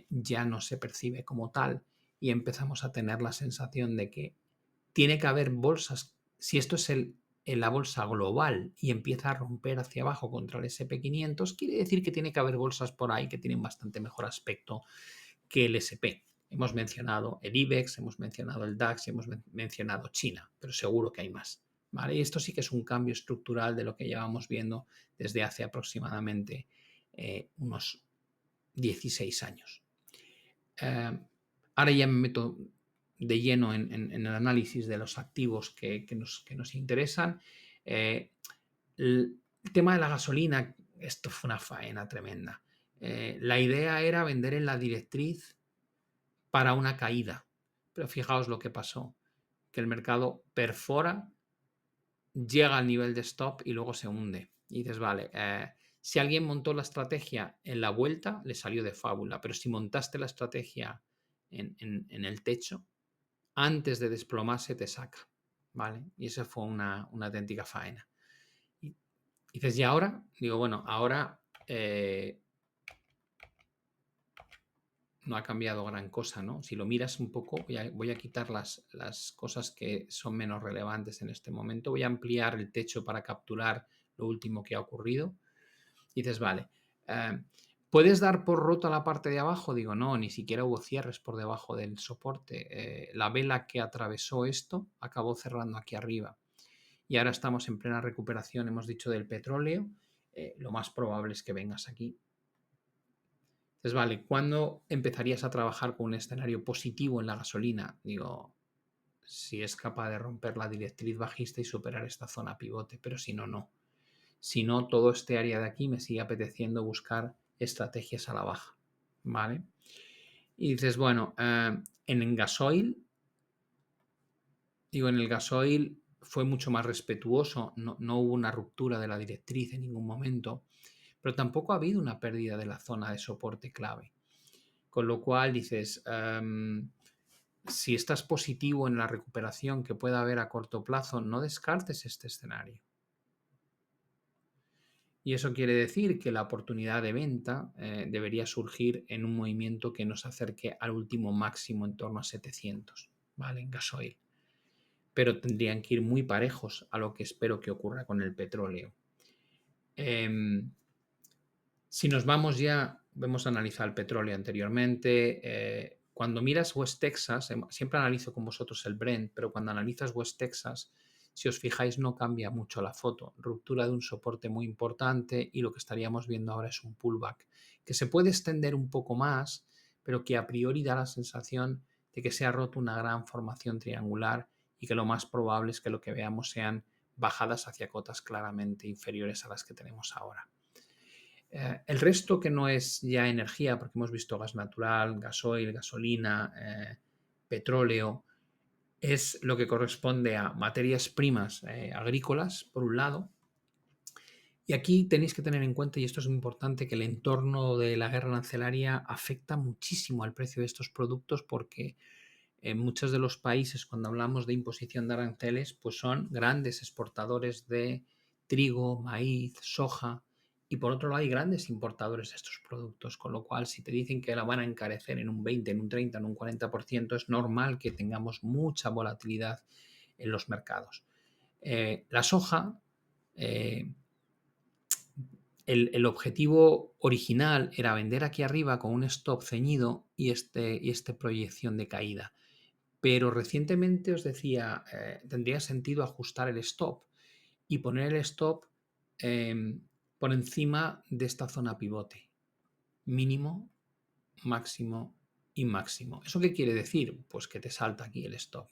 ya no se percibe como tal y empezamos a tener la sensación de que tiene que haber bolsas, si esto es en la bolsa global y empieza a romper hacia abajo contra el SP 500, quiere decir que tiene que haber bolsas por ahí que tienen bastante mejor aspecto que el SP. Hemos mencionado el IBEX, hemos mencionado el DAX y hemos mencionado China, pero seguro que hay más. ¿Vale? Y esto sí que es un cambio estructural de lo que llevamos viendo desde hace aproximadamente unos 16 años. Ahora ya me meto de lleno en el análisis de los activos que nos interesan. El tema de la gasolina, esto fue una faena tremenda. La idea era vender en la directriz para una caída, pero fijaos lo que pasó, que el mercado perfora, llega al nivel de stop y luego se hunde. Y dices, vale, si alguien montó la estrategia en la vuelta, le salió de fábula, pero si montaste la estrategia en el techo, antes de desplomarse te saca, ¿vale? Y esa fue una auténtica faena. Y dices, ¿y ahora? Digo, bueno, ahora no ha cambiado gran cosa, ¿no? Si lo miras un poco, voy a quitar las cosas que son menos relevantes en este momento, voy a ampliar el techo para capturar lo último que ha ocurrido. Y dices, vale, ¿puedes dar por roto la parte de abajo? Digo, no, ni siquiera hubo cierres por debajo del soporte. La vela que atravesó esto acabó cerrando aquí arriba. Y ahora estamos en plena recuperación, hemos dicho, del petróleo. Lo más probable es que vengas aquí. Entonces, vale, ¿cuándo empezarías a trabajar con un escenario positivo en la gasolina? Digo, si es capaz de romper la directriz bajista y superar esta zona pivote, pero si no, no. Si no, todo este área de aquí me sigue apeteciendo buscar estrategias a la baja, ¿vale? Y dices, bueno, en el gasoil, digo, en el gasoil fue mucho más respetuoso, no hubo una ruptura de la directriz en ningún momento, pero tampoco ha habido una pérdida de la zona de soporte clave. Con lo cual dices, si estás positivo en la recuperación que pueda haber a corto plazo, no descartes este escenario. Y eso quiere decir que la oportunidad de venta debería surgir en un movimiento que nos acerque al último máximo en torno a 700, ¿vale? En gasoil. Pero tendrían que ir muy parejos a lo que espero que ocurra con el petróleo. Si nos vamos ya, hemos analizado el petróleo anteriormente. Cuando miras West Texas, siempre analizo con vosotros el Brent, pero cuando analizas West Texas, si os fijáis, no cambia mucho la foto. Ruptura de un soporte muy importante y lo que estaríamos viendo ahora es un pullback que se puede extender un poco más, pero que a priori da la sensación de que se ha roto una gran formación triangular y que lo más probable es que lo que veamos sean bajadas hacia cotas claramente inferiores a las que tenemos ahora. El resto que no es ya energía, porque hemos visto gas natural, gasoil, gasolina, petróleo, es lo que corresponde a materias primas agrícolas, por un lado. Y aquí tenéis que tener en cuenta, y esto es muy importante, que el entorno de la guerra arancelaria afecta muchísimo al precio de estos productos porque en muchos de los países, cuando hablamos de imposición de aranceles, pues son grandes exportadores de trigo, maíz, soja, y por otro lado hay grandes importadores de estos productos, con lo cual si te dicen que la van a encarecer en un 20, en un 30, en un 40%, es normal que tengamos mucha volatilidad en los mercados. La soja, eh, el objetivo original era vender aquí arriba con un stop ceñido y esta proyección de caída. Pero recientemente os decía, tendría sentido ajustar el stop y poner el stop por encima de esta zona pivote. Mínimo, máximo y máximo. ¿Eso qué quiere decir? Pues que te salta aquí el stop.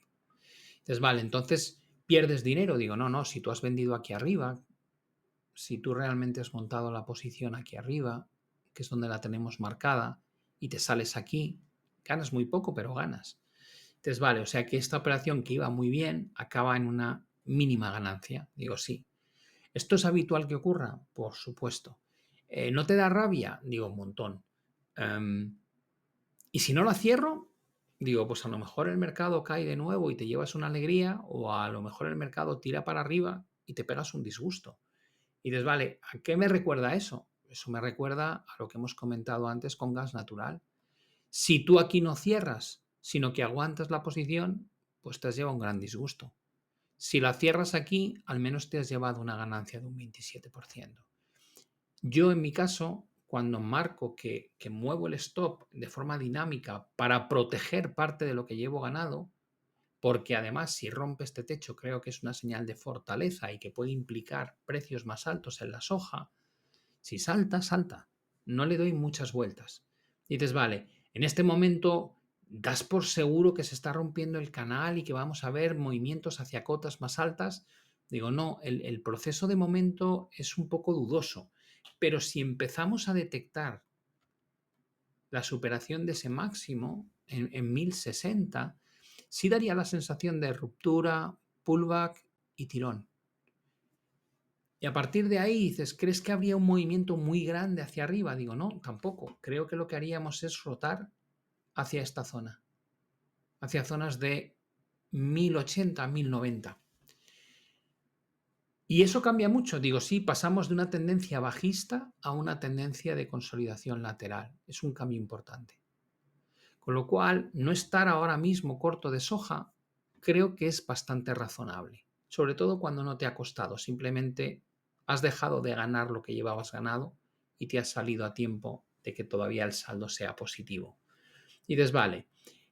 Entonces, vale, entonces pierdes dinero. Digo, no, si tú has vendido aquí arriba, si tú realmente has montado la posición aquí arriba, que es donde la tenemos marcada, y te sales aquí, ganas muy poco, pero ganas. Entonces, vale, o sea que esta operación que iba muy bien acaba en una mínima ganancia. Digo, sí. ¿Esto es habitual que ocurra? Por supuesto. ¿No te da rabia? Digo, un montón. ¿Y si no la cierro? Digo, pues a lo mejor el mercado cae de nuevo y te llevas una alegría, o a lo mejor el mercado tira para arriba y te pegas un disgusto. Y dices, vale, ¿a qué me recuerda eso? Eso me recuerda a lo que hemos comentado antes con gas natural. Si tú aquí no cierras, sino que aguantas la posición, pues te has llevado un gran disgusto. Si la cierras aquí, al menos te has llevado una ganancia de un 27%. Yo, en mi caso, cuando marco que muevo el stop de forma dinámica para proteger parte de lo que llevo ganado, porque además si rompe este techo creo que es una señal de fortaleza y que puede implicar precios más altos en la soja, si salta, salta. No le doy muchas vueltas. Y dices, vale, en este momento das por seguro que se está rompiendo el canal y que vamos a ver movimientos hacia cotas más altas. Digo, no, el proceso de momento es un poco dudoso. Pero si empezamos a detectar la superación de ese máximo en 1060, sí daría la sensación de ruptura, pullback y tirón. Y a partir de ahí dices, ¿crees que habría un movimiento muy grande hacia arriba? Digo, no, tampoco. Creo que lo que haríamos es rotar hacia esta zona, hacia zonas de 1080, 1090. Y eso cambia mucho. Digo, sí, pasamos de una tendencia bajista a una tendencia de consolidación lateral. Es un cambio importante. Con lo cual, no estar ahora mismo corto de soja creo que es bastante razonable. Sobre todo cuando no te ha costado, simplemente has dejado de ganar lo que llevabas ganado y te has salido a tiempo de que todavía el saldo sea positivo. Y dices, vale,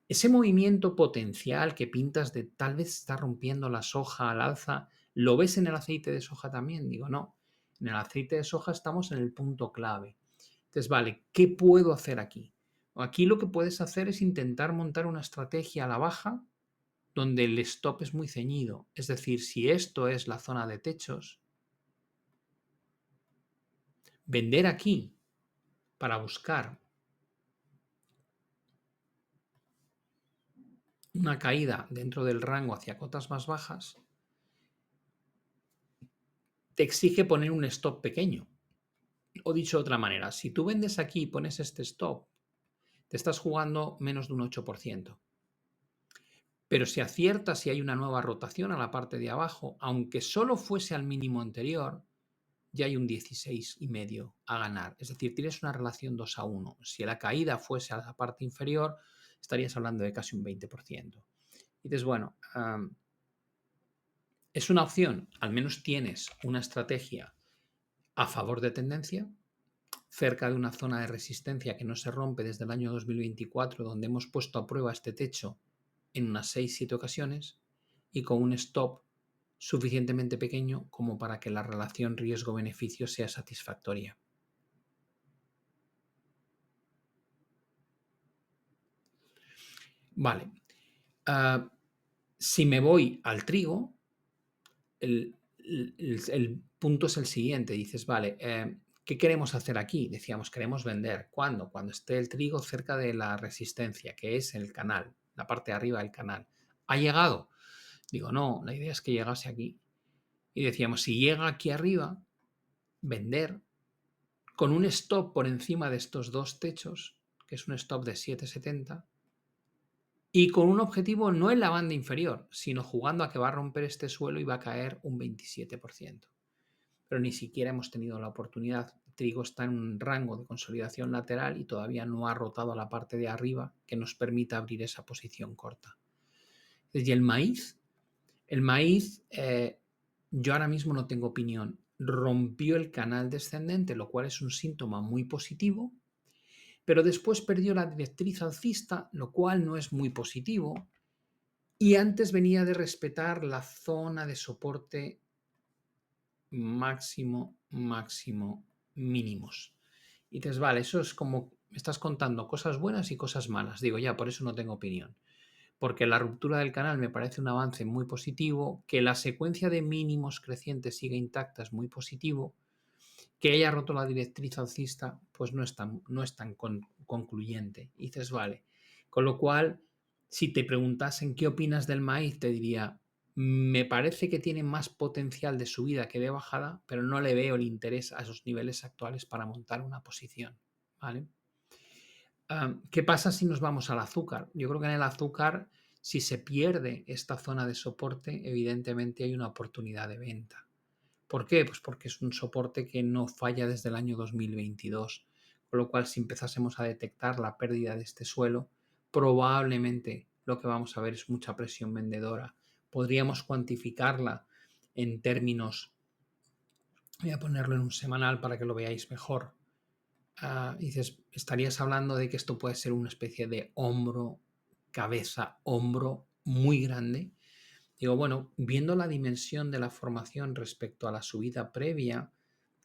ese movimiento potencial que pintas de tal vez está rompiendo la soja al alza, ¿lo ves en el aceite de soja también? Digo, no, en el aceite de soja estamos en el punto clave. Entonces, vale, ¿qué puedo hacer aquí? Aquí lo que puedes hacer es intentar montar una estrategia a la baja donde el stop es muy ceñido. Es decir, si esto es la zona de techos, vender aquí para buscar una caída dentro del rango hacia cotas más bajas, te exige poner un stop pequeño. O dicho de otra manera, si tú vendes aquí y pones este stop, te estás jugando menos de un 8%. Pero si aciertas y hay una nueva rotación a la parte de abajo, aunque solo fuese al mínimo anterior, ya hay un 16,5 a ganar. Es decir, tienes una relación 2-1. Si la caída fuese a la parte inferior, estarías hablando de casi un 20%. Y dices, bueno, es una opción. Al menos tienes una estrategia a favor de tendencia, cerca de una zona de resistencia que no se rompe desde el año 2024, donde hemos puesto a prueba este techo en unas 6-7 ocasiones y con un stop suficientemente pequeño como para que la relación riesgo-beneficio sea satisfactoria. Vale. Si me voy al trigo, el punto es el siguiente. Dices, vale, ¿qué queremos hacer aquí? Decíamos, queremos vender. ¿Cuándo? Cuando esté el trigo cerca de la resistencia, que es el canal. la parte de arriba del canal. ¿Ha llegado? Digo, no, la idea es que llegase aquí. Y decíamos, si llega aquí arriba, vender con un stop por encima de estos dos techos, que es un stop de 7,70, y con un objetivo no en la banda inferior, sino jugando a que va a romper este suelo y va a caer un 27%. Pero ni siquiera hemos tenido la oportunidad. Trigo está en un rango de consolidación lateral y todavía no ha rotado a la parte de arriba que nos permita abrir esa posición corta. Y el maíz, yo ahora mismo no tengo opinión. Rompió el canal descendente, lo cual es un síntoma muy positivo, pero después perdió la directriz alcista, lo cual no es muy positivo, y antes venía de respetar la zona de soporte máximo, máximo, mínimos. Y dices, vale, eso es como, me estás contando cosas buenas y cosas malas. Digo, ya, por eso no tengo opinión. Porque la ruptura del canal me parece un avance muy positivo, que la secuencia de mínimos crecientes siga intacta es muy positivo, que haya roto la directriz alcista, pues no es tan concluyente. Y dices, vale. Con lo cual, si te preguntasen qué opinas del maíz, te diría, me parece que tiene más potencial de subida que de bajada, pero no le veo el interés a esos niveles actuales para montar una posición. ¿Vale? ¿Qué pasa si nos vamos al azúcar? Yo creo que en el azúcar, si se pierde esta zona de soporte, evidentemente hay una oportunidad de venta. ¿Por qué? Pues porque es un soporte que no falla desde el año 2022, con lo cual si empezásemos a detectar la pérdida de este suelo, probablemente lo que vamos a ver es mucha presión vendedora. Podríamos cuantificarla en términos, voy a ponerlo en un semanal para que lo veáis mejor. Dices, estarías hablando de que esto puede ser una especie de hombro, cabeza, hombro muy grande. Digo, bueno, viendo la dimensión de la formación respecto a la subida previa,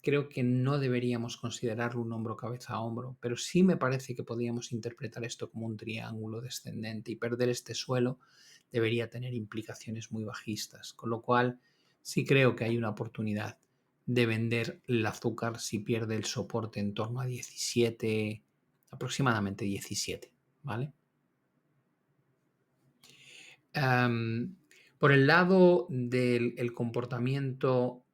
creo que no deberíamos considerarlo un hombro cabeza a hombro, pero sí me parece que podríamos interpretar esto como un triángulo descendente y perder este suelo debería tener implicaciones muy bajistas, con lo cual sí creo que hay una oportunidad de vender el azúcar si pierde el soporte en torno a 17, aproximadamente 17, ¿vale? Por el lado del comportamiento,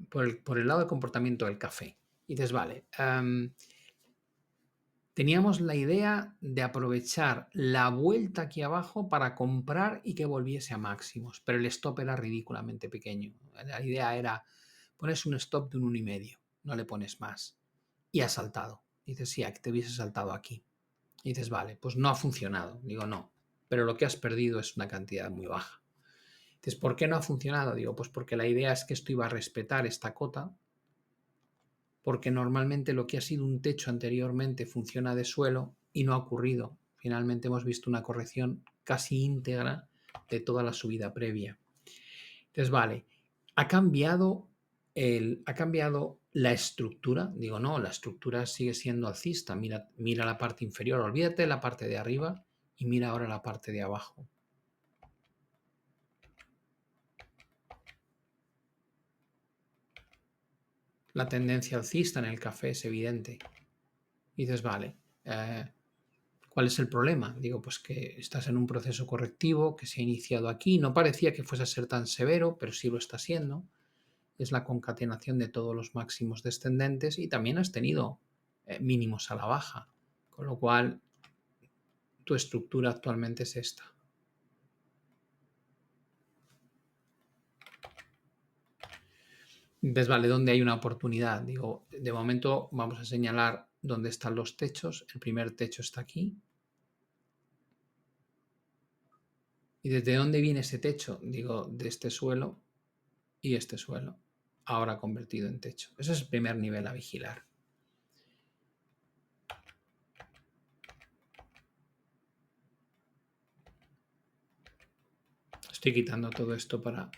por el lado del comportamiento del café. Y dices, vale, teníamos la idea de aprovechar la vuelta aquí abajo para comprar y que volviese a máximos, pero el stop era ridículamente pequeño. La idea era, pones un stop de un 1,5, no le pones más. Y ha saltado. Dices, sí, te hubiese saltado aquí. Y dices, vale, pues no ha funcionado. Digo, no, pero lo que has perdido es una cantidad muy baja. Dices, ¿por qué no ha funcionado? Digo, pues porque la idea es que esto iba a respetar esta cota, porque normalmente lo que ha sido un techo anteriormente funciona de suelo y no ha ocurrido. Finalmente hemos visto una corrección casi íntegra de toda la subida previa. Entonces, vale, ha cambiado la estructura. Digo, no, la estructura sigue siendo alcista. Mira la parte inferior, olvídate de la parte de arriba y mira ahora la parte de abajo. La tendencia alcista en el café es evidente. Y dices, vale, ¿cuál es el problema? Digo, pues que estás en un proceso correctivo que se ha iniciado aquí. No parecía que fuese a ser tan severo, pero sí lo está siendo. Es la concatenación de todos los máximos descendentes y también has tenido mínimos a la baja. Con lo cual, tu estructura actualmente es esta. Entonces, vale, ¿dónde hay una oportunidad? Digo, de momento vamos a señalar dónde están los techos. El primer techo está aquí. ¿Y desde dónde viene ese techo? Digo, de este suelo y este suelo, ahora convertido en techo. Ese es el primer nivel a vigilar. Estoy quitando todo esto para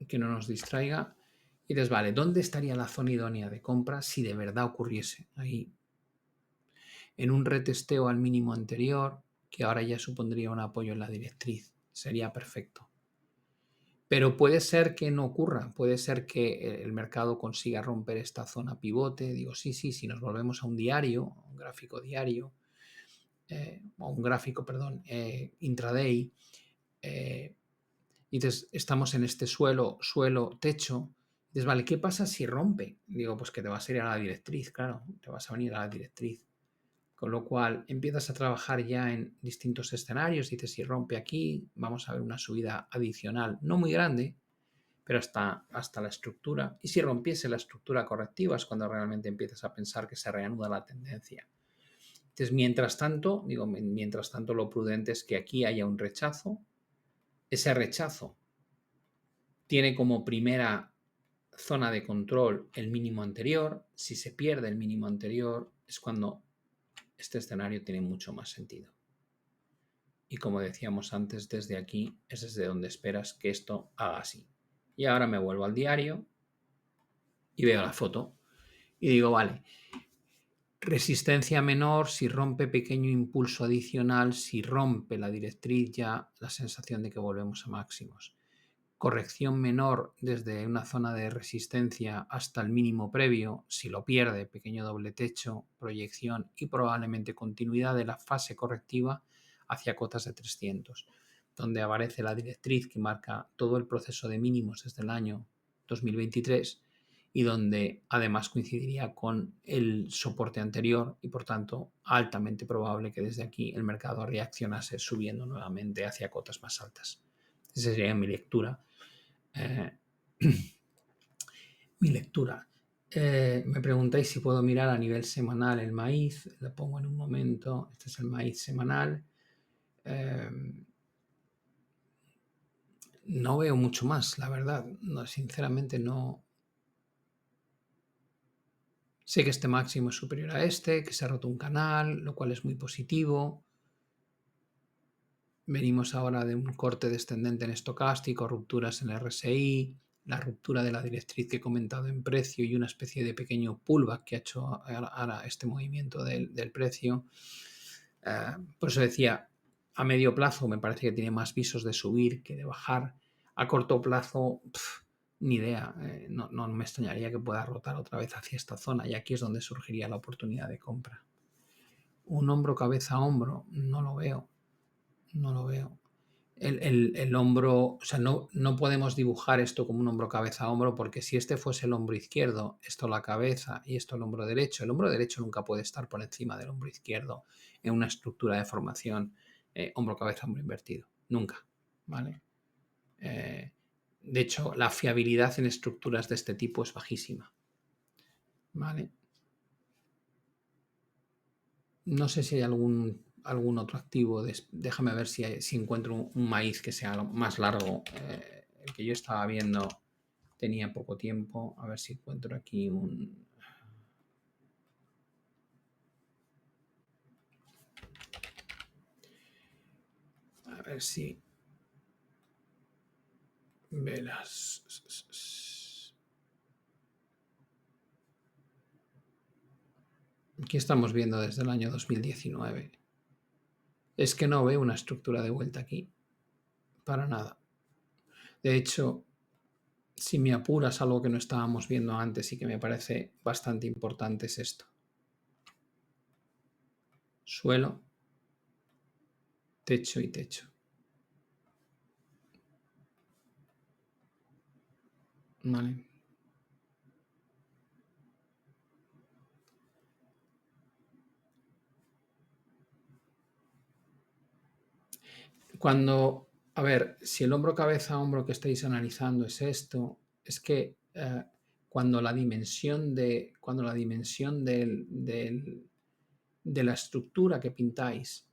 que no nos distraiga. Y dices, vale, ¿dónde estaría la zona idónea de compra si de verdad ocurriese? Ahí, en un retesteo al mínimo anterior, que ahora ya supondría un apoyo en la directriz. Sería perfecto. Pero puede ser que no ocurra, puede ser que el mercado consiga romper esta zona pivote. Digo, sí, si nos volvemos a un diario, un gráfico diario, o un gráfico, perdón, intraday, y dices, estamos en este suelo, techo. Dices, vale, ¿qué pasa si rompe? Digo, pues que te vas a ir a la directriz, claro, te vas a venir a la directriz. Con lo cual empiezas a trabajar ya en distintos escenarios. Dices, si rompe aquí, vamos a ver una subida adicional, no muy grande, pero hasta la estructura. Y si rompiese la estructura correctiva es cuando realmente empiezas a pensar que se reanuda la tendencia. Entonces, mientras tanto, lo prudente es que aquí haya un rechazo. Ese rechazo tiene como primera zona de control el mínimo anterior. Si se pierde el mínimo anterior es cuando este escenario tiene mucho más sentido. Y como decíamos antes, desde aquí es desde donde esperas que esto haga así. Y ahora me vuelvo al diario y veo la foto y digo, vale, resistencia menor si rompe pequeño impulso adicional, si rompe la directriz ya la sensación de que volvemos a máximos. Corrección menor desde una zona de resistencia hasta el mínimo previo, si lo pierde, pequeño doble techo, proyección y probablemente continuidad de la fase correctiva hacia cotas de 300, donde aparece la directriz que marca todo el proceso de mínimos desde el año 2023 y donde además coincidiría con el soporte anterior y por tanto altamente probable que desde aquí el mercado reaccionase subiendo nuevamente hacia cotas más altas. Esa sería mi lectura. Mi lectura. Me preguntáis si puedo mirar a nivel semanal el maíz. Lo pongo en un momento. Este es el maíz semanal. No veo mucho más, la verdad. No, sinceramente no. Sé que este máximo es superior a este, que se ha roto un canal, lo cual es muy positivo. Venimos ahora de un corte descendente en estocástico, rupturas en RSI, la ruptura de la directriz que he comentado en precio y una especie de pequeño pullback que ha hecho ahora este movimiento del precio. Por eso decía, a medio plazo me parece que tiene más visos de subir que de bajar. A corto plazo, ni idea. No me extrañaría que pueda rotar otra vez hacia esta zona y aquí es donde surgiría la oportunidad de compra. Un hombro, cabeza, hombro, no lo veo. No lo veo. El hombro, o sea, no podemos dibujar esto como un hombro, cabeza, hombro, porque si este fuese el hombro izquierdo, esto la cabeza y esto el hombro derecho nunca puede estar por encima del hombro izquierdo en una estructura de formación hombro, cabeza, hombro invertido. Nunca, ¿vale? De hecho, la fiabilidad en estructuras de este tipo es bajísima, ¿vale? No sé si hay algún otro activo. Déjame ver si encuentro un maíz que sea más largo. El que yo estaba viendo tenía poco tiempo. A ver si encuentro aquí un... A ver si... Velas. Aquí estamos viendo desde el año 2019. Es que no veo una estructura de vuelta aquí. Para nada. De hecho, si me apuras, algo que no estábamos viendo antes y que me parece bastante importante es esto. Suelo, techo y techo. Vale. Cuando, a ver, si el hombro, cabeza, hombro que estáis analizando es esto, es que cuando la dimensión de la estructura que pintáis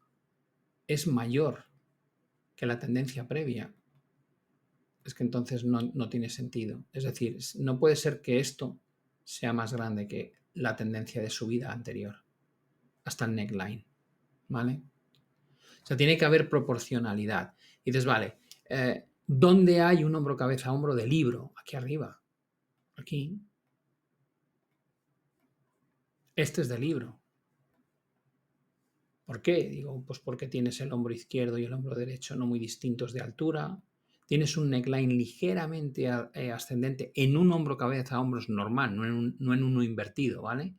es mayor que la tendencia previa, es que entonces no tiene sentido. Es decir, no puede ser que esto sea más grande que la tendencia de subida anterior, hasta el neckline, ¿vale? O sea, tiene que haber proporcionalidad. Y dices, vale, ¿dónde hay un hombro, cabeza, hombro de libro? Aquí arriba. Aquí. Este es de libro. ¿Por qué? Digo, pues porque tienes el hombro izquierdo y el hombro derecho no muy distintos de altura. Tienes un neckline ligeramente ascendente en un hombro, cabeza, hombros normal, no en uno invertido, ¿vale?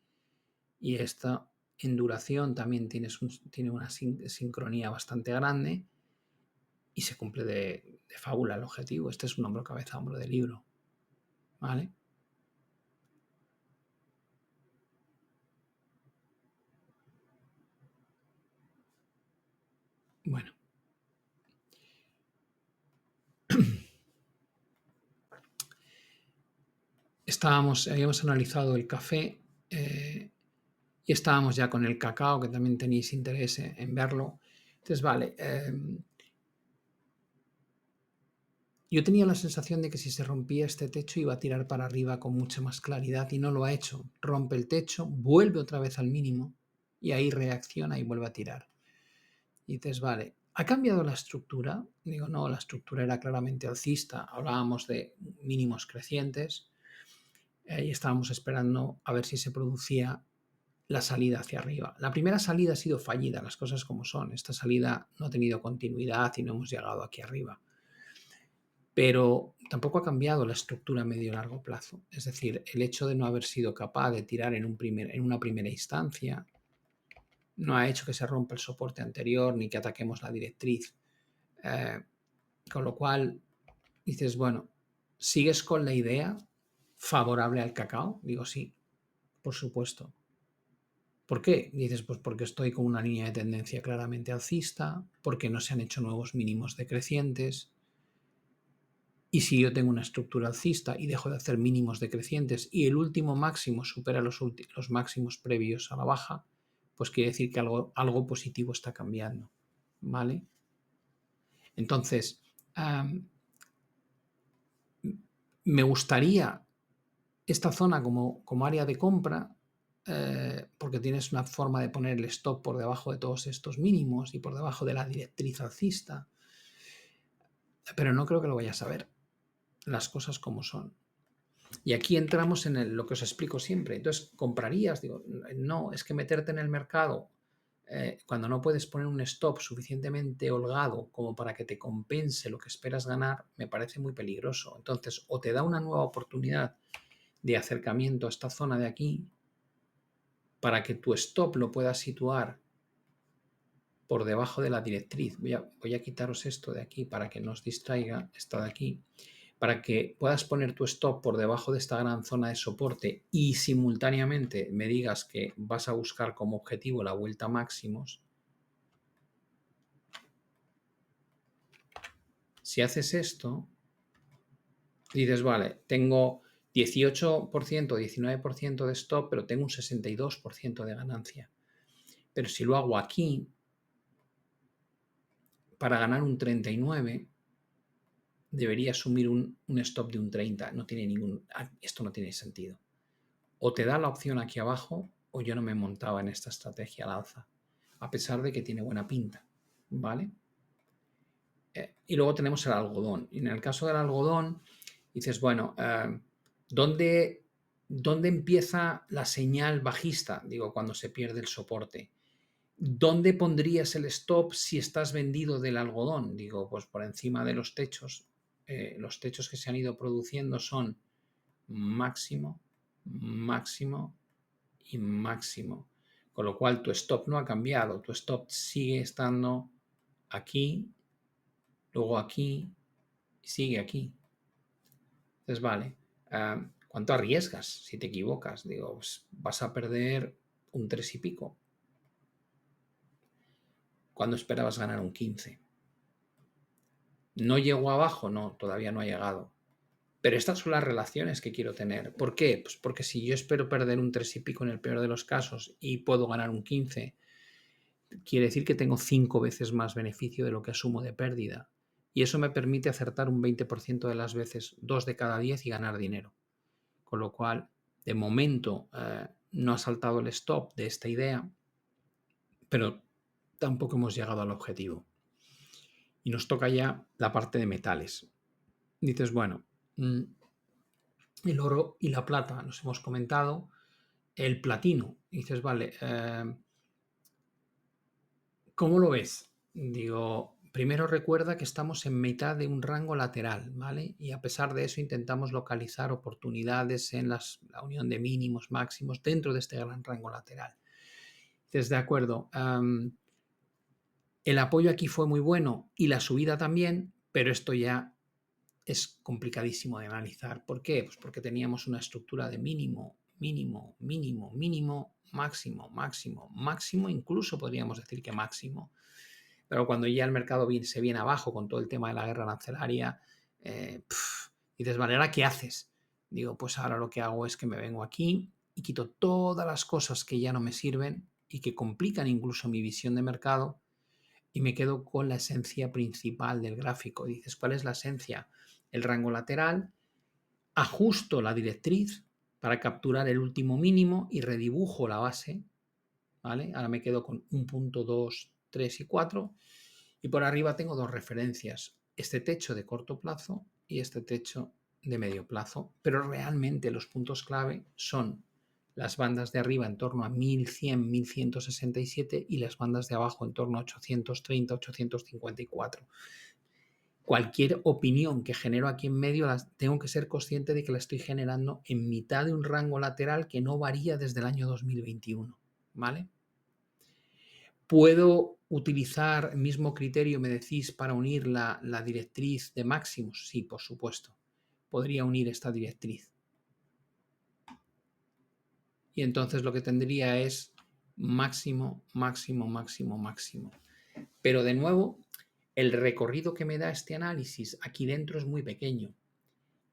Y esta en duración también tiene una sincronía bastante grande y se cumple de fábula el objetivo. Este es un hombro, cabeza, hombro de libro, ¿vale? Bueno. Habíamos analizado el café y estábamos ya con el cacao, que también tenéis interés en verlo. Entonces, vale, yo tenía la sensación de que si se rompía este techo iba a tirar para arriba con mucha más claridad y no lo ha hecho. Rompe el techo, vuelve otra vez al mínimo y ahí reacciona y vuelve a tirar. Y dices, vale, ¿ha cambiado la estructura? Digo, no, la estructura era claramente alcista. Hablábamos de mínimos crecientes y estábamos esperando a ver si se producía la salida hacia arriba. La primera salida ha sido fallida, las cosas como son. Esta salida no ha tenido continuidad y no hemos llegado aquí arriba. Pero tampoco ha cambiado la estructura a medio y largo plazo. Es decir, el hecho de no haber sido capaz de tirar en una primera instancia no ha hecho que se rompa el soporte anterior ni que ataquemos la directriz. Con lo cual, dices, bueno, ¿sigues con la idea favorable al cacao? Digo, sí, por supuesto. ¿Por qué? Dices, pues porque estoy con una línea de tendencia claramente alcista, porque no se han hecho nuevos mínimos decrecientes. Y si yo tengo una estructura alcista y dejo de hacer mínimos decrecientes y el último máximo supera los máximos previos a la baja, pues quiere decir que algo positivo está cambiando. ¿Vale? Entonces, me gustaría esta zona como área de compra, porque tienes una forma de poner el stop por debajo de todos estos mínimos y por debajo de la directriz alcista, pero no creo que lo vayas a ver, las cosas como son. Y aquí entramos en lo que os explico siempre. Entonces, ¿comprarías? Digo, no, es que meterte en el mercado cuando no puedes poner un stop suficientemente holgado como para que te compense lo que esperas ganar, me parece muy peligroso. Entonces, o te da una nueva oportunidad de acercamiento a esta zona de aquí para que tu stop lo puedas situar por debajo de la directriz. Voy a quitaros esto de aquí para que no os distraiga, esta de aquí, para que puedas poner tu stop por debajo de esta gran zona de soporte y simultáneamente me digas que vas a buscar como objetivo la vuelta a máximos. Si haces esto, dices, vale, tengo 18%, 19% de stop, pero tengo un 62% de ganancia. Pero si lo hago aquí, para ganar un 39, debería asumir un stop de un 30. Esto no tiene sentido. O te da la opción aquí abajo o yo no me montaba en esta estrategia al alza, a pesar de que tiene buena pinta, ¿vale? Y luego tenemos el algodón. Y en el caso del algodón, dices, bueno, ¿dónde empieza la señal bajista? Digo, cuando se pierde el soporte. ¿Dónde pondrías el stop si estás vendido del algodón? Digo, pues por encima de los techos. Los techos que se han ido produciendo son máximo, máximo y máximo. Con lo cual tu stop no ha cambiado. Tu stop sigue estando aquí, luego aquí y sigue aquí. Entonces, vale. ¿Cuánto arriesgas si te equivocas? Digo, pues vas a perder un 3 y pico. Cuando esperabas ganar un 15. ¿No llegó abajo? No, todavía no ha llegado. Pero estas son las relaciones que quiero tener. ¿Por qué? Pues porque si yo espero perder un 3 y pico en el peor de los casos y puedo ganar un 15, quiere decir que tengo 5 veces más beneficio de lo que asumo de pérdida. Y eso me permite acertar un 20% de las veces, 2 de cada 10 y ganar dinero. Con lo cual, de momento, no ha saltado el stop de esta idea, pero tampoco hemos llegado al objetivo. Y nos toca ya la parte de metales. Dices, bueno, el oro y la plata, nos hemos comentado, el platino. Dices, vale, ¿cómo lo ves? Digo, primero recuerda que estamos en mitad de un rango lateral, ¿vale? Y a pesar de eso intentamos localizar oportunidades en la unión de mínimos, máximos dentro de este gran rango lateral. Dices, de acuerdo, el apoyo aquí fue muy bueno y la subida también, pero esto ya es complicadísimo de analizar. ¿Por qué? Pues porque teníamos una estructura de mínimo, mínimo, mínimo, mínimo, máximo, máximo, máximo, incluso podríamos decir que máximo. Pero cuando ya el mercado se viene abajo con todo el tema de la guerra arancelaria, dices, vale, ¿ahora qué haces? Digo, pues ahora lo que hago es que me vengo aquí y quito todas las cosas que ya no me sirven y que complican incluso mi visión de mercado y me quedo con la esencia principal del gráfico. Dices, ¿cuál es la esencia? El rango lateral, ajusto la directriz para capturar el último mínimo y redibujo la base, ¿vale? Ahora me quedo con un punto, 2, 3 y 4 y por arriba tengo dos referencias, este techo de corto plazo y este techo de medio plazo, pero realmente los puntos clave son las bandas de arriba en torno a 1100, 1167 y las bandas de abajo en torno a 830, 854. Cualquier opinión que genero aquí en medio tengo que ser consciente de que la estoy generando en mitad de un rango lateral que no varía desde el año 2021, ¿vale? ¿Puedo utilizar el mismo criterio, me decís, para unir la directriz de máximos? Sí, por supuesto. Podría unir esta directriz. Y entonces lo que tendría es máximo, máximo, máximo, máximo. Pero de nuevo, el recorrido que me da este análisis aquí dentro es muy pequeño.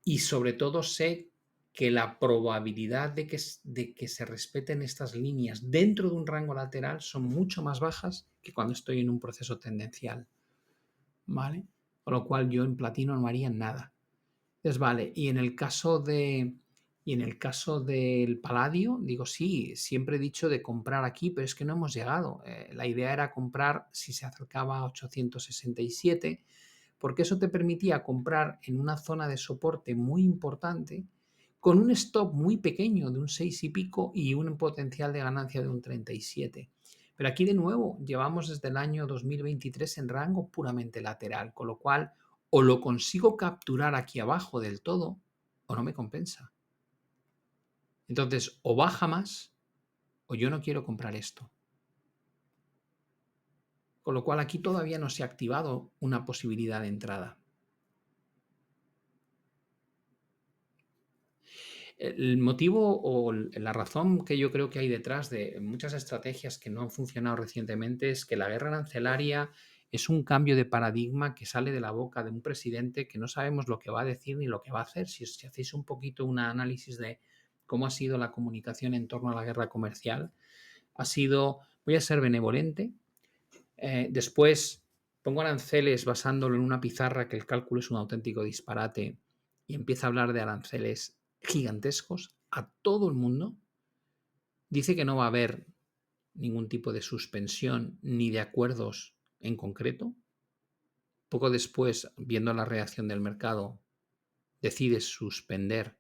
Y sobre todo sé que la probabilidad de que se respeten estas líneas dentro de un rango lateral son mucho más bajas que cuando estoy en un proceso tendencial, ¿vale? Con lo cual yo en platino no haría nada. Entonces, vale, y en el caso del paladio, digo, sí, siempre he dicho de comprar aquí, pero es que no hemos llegado. La idea era comprar si se acercaba a 867, porque eso te permitía comprar en una zona de soporte muy importante con un stop muy pequeño de un 6 y pico y un potencial de ganancia de un 37. Pero aquí de nuevo llevamos desde el año 2023 en rango puramente lateral, con lo cual o lo consigo capturar aquí abajo del todo o no me compensa. Entonces, o baja más o yo no quiero comprar esto. Con lo cual aquí todavía no se ha activado una posibilidad de entrada. El motivo o la razón que yo creo que hay detrás de muchas estrategias que no han funcionado recientemente es que la guerra arancelaria es un cambio de paradigma que sale de la boca de un presidente que no sabemos lo que va a decir ni lo que va a hacer. Si hacéis un poquito un análisis de cómo ha sido la comunicación en torno a la guerra comercial, ha sido, voy a ser benevolente, después pongo aranceles basándolo en una pizarra que el cálculo es un auténtico disparate y empieza a hablar de aranceles gigantescos a todo el mundo. Dice que no va a haber ningún tipo de suspensión ni de acuerdos en concreto. Poco después, viendo la reacción del mercado, decide suspender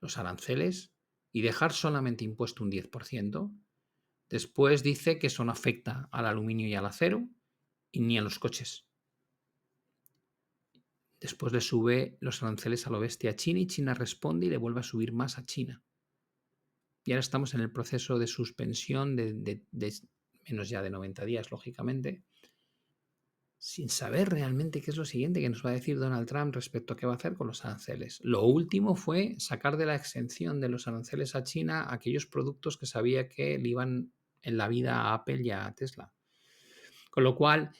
los aranceles y dejar solamente impuesto un 10%. Después dice que eso no afecta al aluminio y al acero y ni a los coches. Después le sube los aranceles a lo bestia a China y China responde y le vuelve a subir más a China. Y ahora estamos en el proceso de suspensión de menos ya de 90 días, lógicamente, sin saber realmente qué es lo siguiente que nos va a decir Donald Trump respecto a qué va a hacer con los aranceles. Lo último fue sacar de la exención de los aranceles a China aquellos productos que sabía que le iban en la vida a Apple y a Tesla. Con lo cual,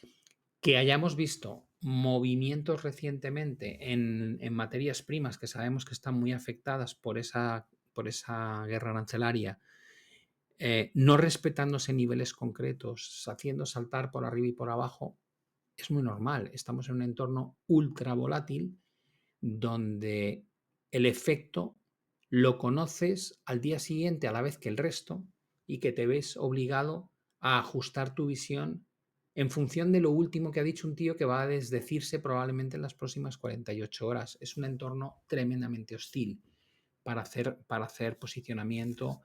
que hayamos visto movimientos recientemente en materias primas que sabemos que están muy afectadas por esa guerra arancelaria, no respetándose niveles concretos, haciendo saltar por arriba y por abajo, es muy normal. Estamos en un entorno ultra volátil donde el efecto lo conoces al día siguiente a la vez que el resto y que te ves obligado a ajustar tu visión en función de lo último que ha dicho un tío que va a desdecirse probablemente en las próximas 48 horas. Es un entorno tremendamente hostil para hacer posicionamiento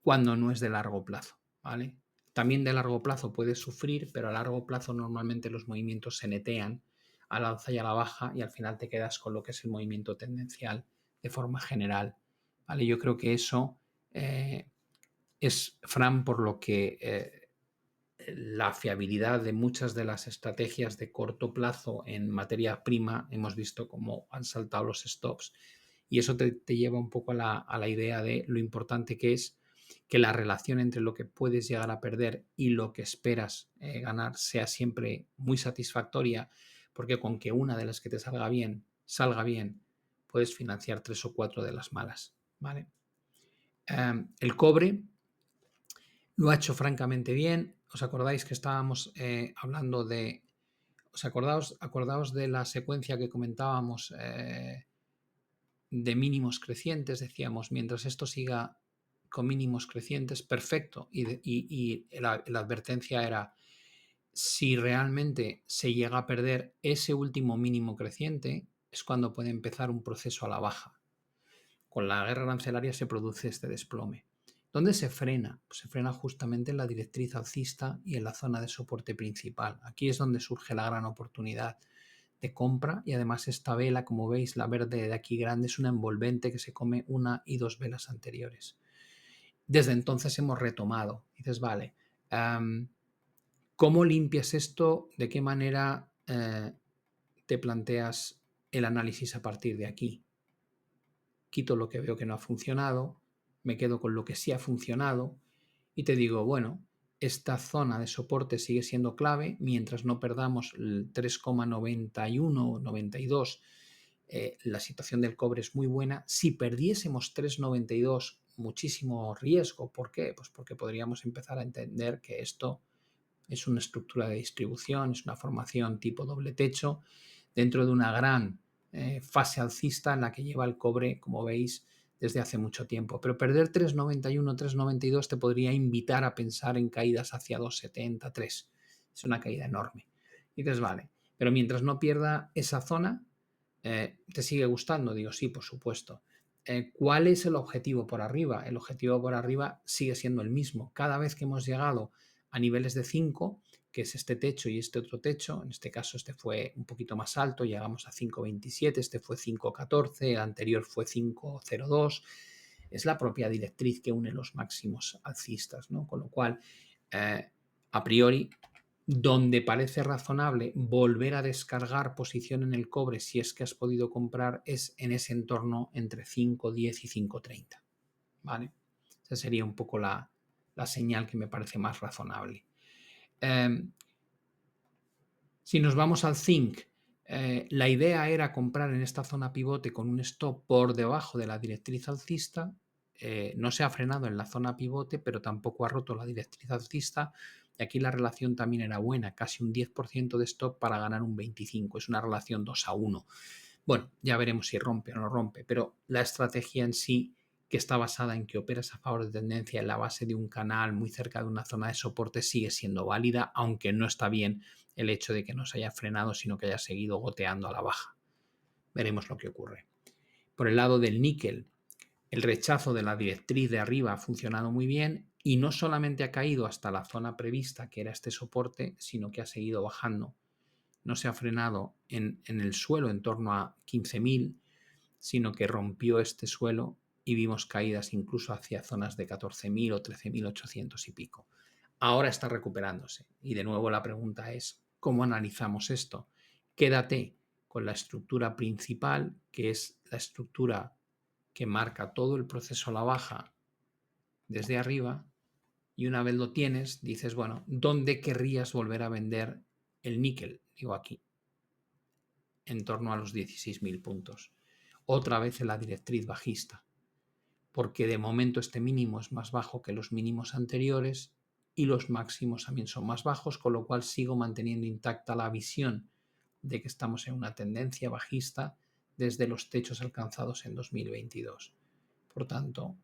cuando no es de largo plazo, ¿vale? También de largo plazo puedes sufrir, pero a largo plazo normalmente los movimientos se netean al alza y a la baja y al final te quedas con lo que es el movimiento tendencial de forma general, ¿vale? Yo creo que eso es, Fran, por lo que la fiabilidad de muchas de las estrategias de corto plazo en materia prima, hemos visto cómo han saltado los stops. Y eso te lleva un poco a la idea de lo importante que es que la relación entre lo que puedes llegar a perder y lo que esperas ganar sea siempre muy satisfactoria, porque con que una de las que te salga bien, puedes financiar 3 o 4 de las malas, ¿vale? El cobre lo ha hecho francamente bien. ¿Os acordáis que estábamos hablando de... acordaos de la secuencia que comentábamos de mínimos crecientes? Decíamos, mientras esto siga con mínimos crecientes, perfecto. Y la advertencia era, si realmente se llega a perder ese último mínimo creciente, es cuando puede empezar un proceso a la baja. Con la guerra arancelaria se produce este desplome. ¿Dónde se frena? Pues se frena justamente en la directriz alcista y en la zona de soporte principal. Aquí es donde surge la gran oportunidad de compra, y además esta vela, como veis, la verde de aquí grande, es una envolvente que se come una y dos velas anteriores. Desde entonces hemos retomado. Dices, vale, ¿cómo limpias esto? ¿De qué manera te planteas el análisis a partir de aquí? Quito lo que veo que no ha funcionado, me quedo con lo que sí ha funcionado y te digo, bueno, esta zona de soporte sigue siendo clave mientras no perdamos el 3,91 o 92. La situación del cobre es muy buena. Si perdiésemos 3,92, muchísimo riesgo. ¿Por qué? Pues porque podríamos empezar a entender que esto es una estructura de distribución, es una formación tipo doble techo dentro de una gran fase alcista en la que lleva el cobre, como veis, desde hace mucho tiempo. Pero perder 3,91, 3,92 te podría invitar a pensar en caídas hacia 2,70, 3. Es una caída enorme. Y dices, vale, pero mientras no pierda esa zona, ¿te sigue gustando? Digo, sí, por supuesto. ¿Cuál es el objetivo por arriba? El objetivo por arriba sigue siendo el mismo. Cada vez que hemos llegado a niveles de 5, que es este techo y este otro techo, en este caso este fue un poquito más alto, llegamos a 5,27, este fue 5,14, el anterior fue 5,02, es la propia directriz que une los máximos alcistas, ¿no? Con lo cual, a priori, donde parece razonable volver a descargar posición en el cobre si es que has podido comprar es en ese entorno entre 5,10 y 5,30, ¿vale? Esa sería un poco la señal que me parece más razonable. Si nos vamos al zinc, la idea era comprar en esta zona pivote con un stop por debajo de la directriz alcista. No se ha frenado en la zona pivote, pero tampoco ha roto la directriz alcista. Y aquí la relación también era buena, casi un 10% de stop para ganar un 25%. Es una relación 2-1. Bueno, ya veremos si rompe o no rompe, pero la estrategia en sí, que está basada en que operas a favor de tendencia en la base de un canal muy cerca de una zona de soporte, sigue siendo válida, aunque no está bien el hecho de que no se haya frenado, sino que haya seguido goteando a la baja. Veremos lo que ocurre. Por el lado del níquel, el rechazo de la directriz de arriba ha funcionado muy bien y no solamente ha caído hasta la zona prevista, que era este soporte, sino que ha seguido bajando. No se ha frenado en el suelo en torno a 15.000, sino que rompió este suelo y vimos caídas incluso hacia zonas de 14.000 o 13.800 y pico. Ahora está recuperándose. Y de nuevo la pregunta es, ¿cómo analizamos esto? Quédate con la estructura principal, que es la estructura que marca todo el proceso a la baja desde arriba, y una vez lo tienes, dices, bueno, ¿dónde querrías volver a vender el níquel? Digo aquí, en torno a los 16.000 puntos. Otra vez en la directriz bajista, porque de momento este mínimo es más bajo que los mínimos anteriores y los máximos también son más bajos, con lo cual sigo manteniendo intacta la visión de que estamos en una tendencia bajista desde los techos alcanzados en 2022. Por tanto,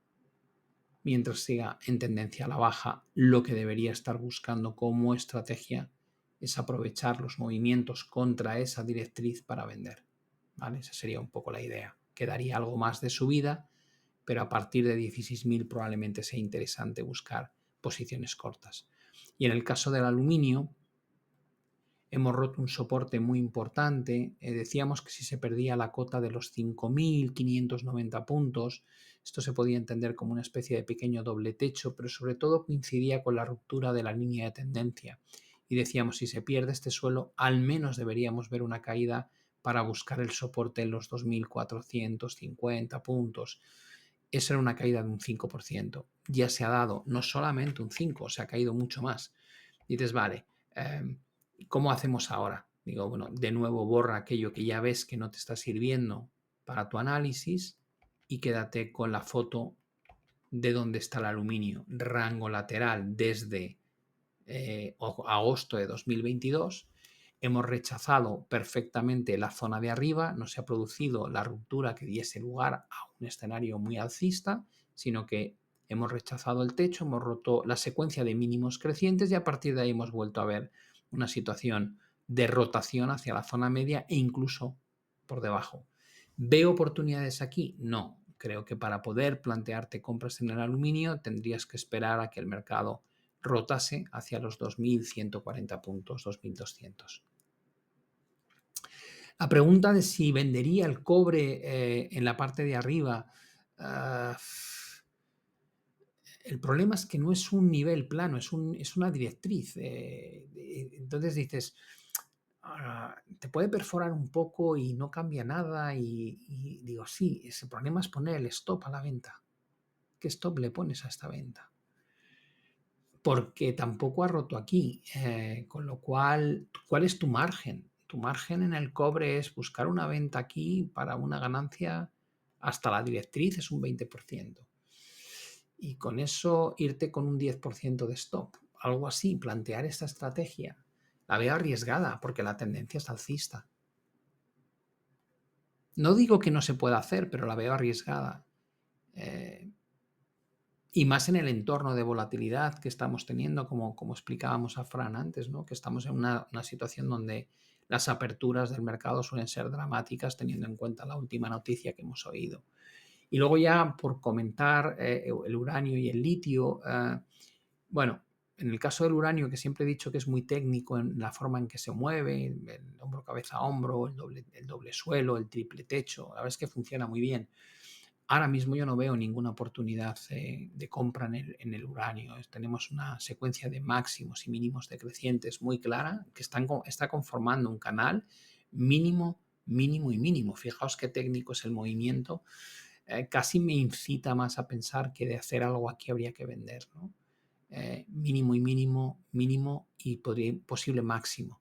mientras siga en tendencia a la baja, lo que debería estar buscando como estrategia es aprovechar los movimientos contra esa directriz para vender. ¿Vale? Esa sería un poco la idea. Quedaría algo más de subida, pero a partir de 16.000 probablemente sea interesante buscar posiciones cortas. Y en el caso del aluminio, hemos roto un soporte muy importante. Decíamos que si se perdía la cota de los 5.590 puntos, esto se podía entender como una especie de pequeño doble techo, pero sobre todo coincidía con la ruptura de la línea de tendencia. Y decíamos, si se pierde este suelo, al menos deberíamos ver una caída para buscar el soporte en los 2.450 puntos. Esa era una caída de un 5%. Ya se ha dado no solamente un 5, se ha caído mucho más. Y dices, vale, ¿cómo hacemos ahora? Digo, bueno, de nuevo borra aquello que ya ves que no te está sirviendo para tu análisis y quédate con la foto de dónde está el aluminio. Rango lateral desde agosto de 2022. Hemos rechazado perfectamente la zona de arriba, no se ha producido la ruptura que diese lugar a un escenario muy alcista, sino que hemos rechazado el techo, hemos roto la secuencia de mínimos crecientes y a partir de ahí hemos vuelto a ver una situación de rotación hacia la zona media e incluso por debajo. ¿Veo oportunidades aquí? No. Creo que para poder plantearte compras en el aluminio tendrías que esperar a que el mercado rotase hacia los 2.140 puntos, 2.200. La pregunta de si vendería el cobre en la parte de arriba, el problema es que no es un nivel plano, es una directriz. Entonces dices, te puede perforar un poco y no cambia nada y digo, sí, ese problema es poner el stop a la venta. ¿Qué stop le pones a esta venta? Porque tampoco ha roto aquí, con lo cual, ¿cuál es tu margen? Tu margen en el cobre es buscar una venta aquí para una ganancia hasta la directriz es un 20%. Y con eso irte con un 10% de stop, algo así, plantear esta estrategia. La veo arriesgada porque la tendencia es alcista. No digo que no se pueda hacer, pero la veo arriesgada. Y más en el entorno de volatilidad que estamos teniendo, como explicábamos a Fran antes, ¿no? Que estamos en una situación donde las aperturas del mercado suelen ser dramáticas teniendo en cuenta la última noticia que hemos oído. Y luego ya por comentar el uranio y el litio, bueno, en el caso del uranio, que siempre he dicho que es muy técnico en la forma en que se mueve, el hombro cabeza a hombro, el doble suelo, el triple techo, la verdad es que funciona muy bien. Ahora mismo yo no veo ninguna oportunidad de compra en el uranio. Tenemos una secuencia de máximos y mínimos decrecientes muy clara que está conformando un canal mínimo, mínimo y mínimo. Fijaos qué técnico es el movimiento. Casi me incita más a pensar que de hacer algo aquí habría que vender, ¿no? Mínimo y mínimo, mínimo y posible máximo.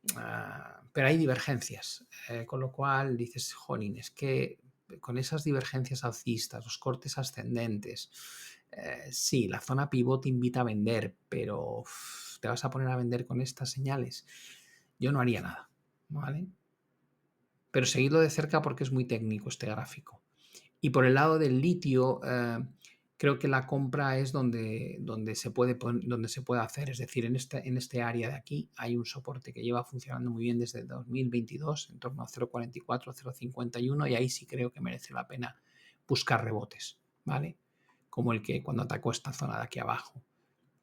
Pero hay divergencias, con lo cual dices, jolín, es que con esas divergencias alcistas, los cortes ascendentes, sí, la zona pivot invita a vender, pero te vas a poner a vender con estas señales. Yo no haría nada, ¿vale? Pero seguidlo de cerca porque es muy técnico este gráfico. Y por el lado del litio, creo que la compra es donde se puede hacer. Es decir, en este área de aquí hay un soporte que lleva funcionando muy bien desde 2022, en torno a 0,44, 0,51, y ahí sí creo que merece la pena buscar rebotes, ¿vale? Como el que cuando atacó esta zona de aquí abajo.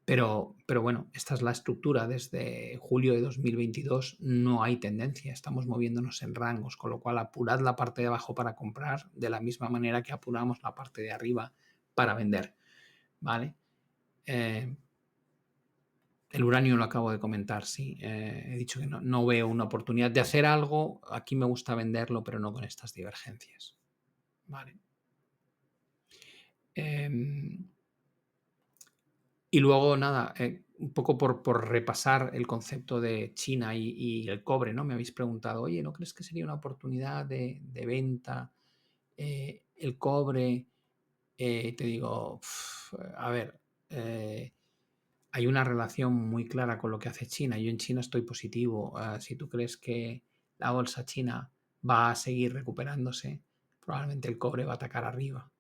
Pero bueno, esta es la estructura. Desde julio de 2022 no hay tendencia, estamos moviéndonos en rangos, con lo cual apurad la parte de abajo para comprar de la misma manera que apuramos la parte de arriba para vender, ¿vale? El uranio lo acabo de comentar, sí. He dicho que no veo una oportunidad de hacer algo. Aquí me gusta venderlo, pero no con estas divergencias, ¿vale? Y luego, nada, un poco por repasar el concepto de China y el cobre, ¿no? Me habéis preguntado, oye, ¿no crees que sería una oportunidad de venta el cobre? Te digo, a ver, hay una relación muy clara con lo que hace China. Yo en China estoy positivo. Si tú crees que la bolsa china va a seguir recuperándose, probablemente el cobre va a atacar arriba.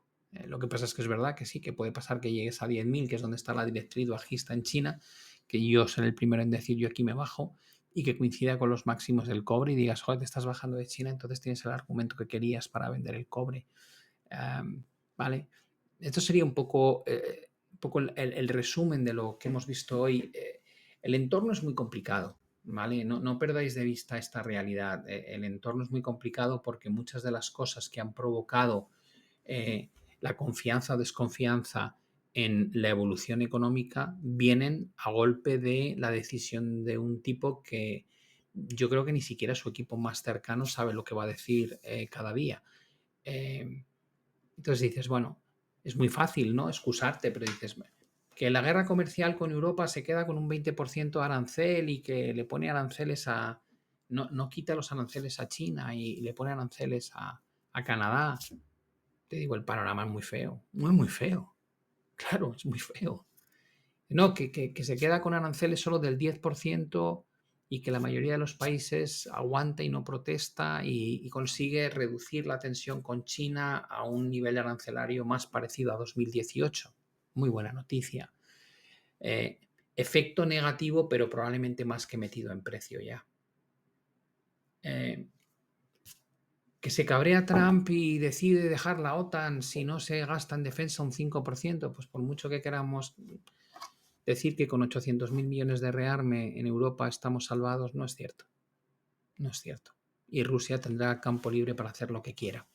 Lo que pasa es que es verdad que sí, que puede pasar que llegues a 10.000, que es donde está la directriz bajista en China, que yo seré el primero en decir yo aquí me bajo, y que coincida con los máximos del cobre y digas, joder, te estás bajando de China, entonces tienes el argumento que querías para vender el cobre. ¿Vale? Esto sería un poco el resumen de lo que hemos visto hoy. El entorno es muy complicado, ¿vale? No perdáis de vista esta realidad. El entorno es muy complicado porque muchas de las cosas que han provocado la confianza o desconfianza en la evolución económica vienen a golpe de la decisión de un tipo que yo creo que ni siquiera su equipo más cercano sabe lo que va a decir cada día. Eh, entonces dices, bueno, es muy fácil, ¿no? Excusarte, pero dices que la guerra comercial con Europa se queda con un 20% de arancel y que le pone aranceles a... No quita los aranceles a China y le pone aranceles a Canadá. Te digo, el panorama es muy feo, muy, muy feo. Claro, es muy feo. No, que se queda con aranceles solo del 10% y que la mayoría de los países aguanta y no protesta y consigue reducir la tensión con China a un nivel arancelario más parecido a 2018. Muy buena noticia. Efecto negativo, pero probablemente más que metido en precio ya. Que se cabrea Trump y decide dejar la OTAN si no se gasta en defensa un 5%, pues por mucho que queramos decir que con 800.000 millones de rearme en Europa estamos salvados, no es cierto. No es cierto. Y Rusia tendrá campo libre para hacer lo que quiera.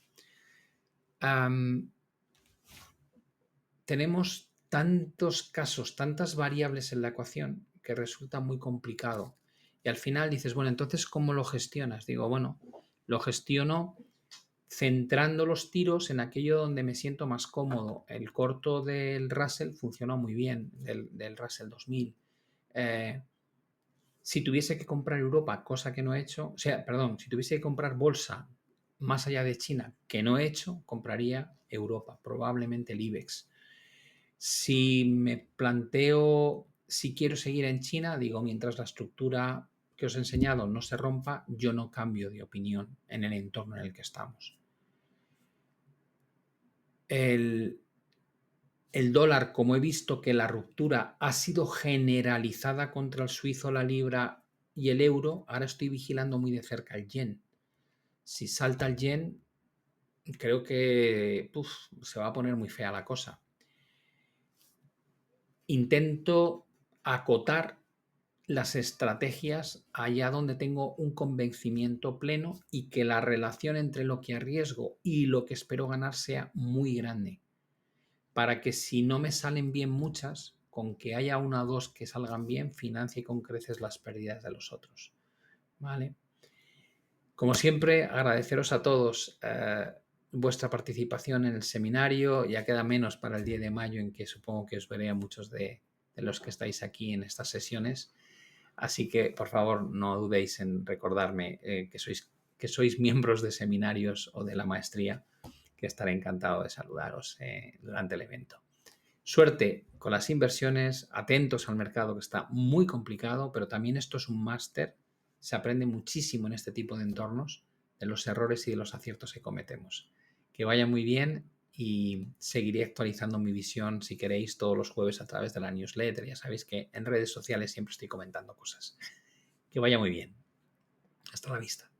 Tenemos tantos casos, tantas variables en la ecuación que resulta muy complicado. Y al final dices, bueno, entonces, ¿cómo lo gestionas? Digo, bueno, lo gestiono centrando los tiros en aquello donde me siento más cómodo. El corto del Russell funcionó muy bien, del Russell 2000. Si tuviese que comprar Europa, cosa que no he hecho, o sea, perdón, si tuviese que comprar bolsa más allá de China, que no he hecho, compraría Europa, probablemente el IBEX. Si me planteo si quiero seguir en China, digo, mientras la estructura que os he enseñado no se rompa, yo no cambio de opinión en el entorno en el que estamos. El dólar, como he visto que la ruptura ha sido generalizada contra el suizo, la libra y el euro, ahora estoy vigilando muy de cerca el yen. Si salta el yen, creo que se va a poner muy fea la cosa. Intento acotar las estrategias allá donde tengo un convencimiento pleno y que la relación entre lo que arriesgo y lo que espero ganar sea muy grande. Para que si no me salen bien muchas, con que haya una o dos que salgan bien, financie con creces las pérdidas de los otros. ¿Vale? Como siempre, agradeceros a todos vuestra participación en el seminario. Ya queda menos para el 10 de mayo, en que supongo que os veré a muchos de los que estáis aquí en estas sesiones. Así que, por favor, no dudéis en recordarme que sois miembros de seminarios o de la maestría, que estaré encantado de saludaros durante el evento. Suerte con las inversiones, atentos al mercado que está muy complicado, pero también esto es un máster. Se aprende muchísimo en este tipo de entornos, de los errores y de los aciertos que cometemos. Que vaya muy bien y seguiré actualizando mi visión, si queréis, todos los jueves a través de la newsletter. Ya sabéis que en redes sociales siempre estoy comentando cosas. Que vaya muy bien. Hasta la vista.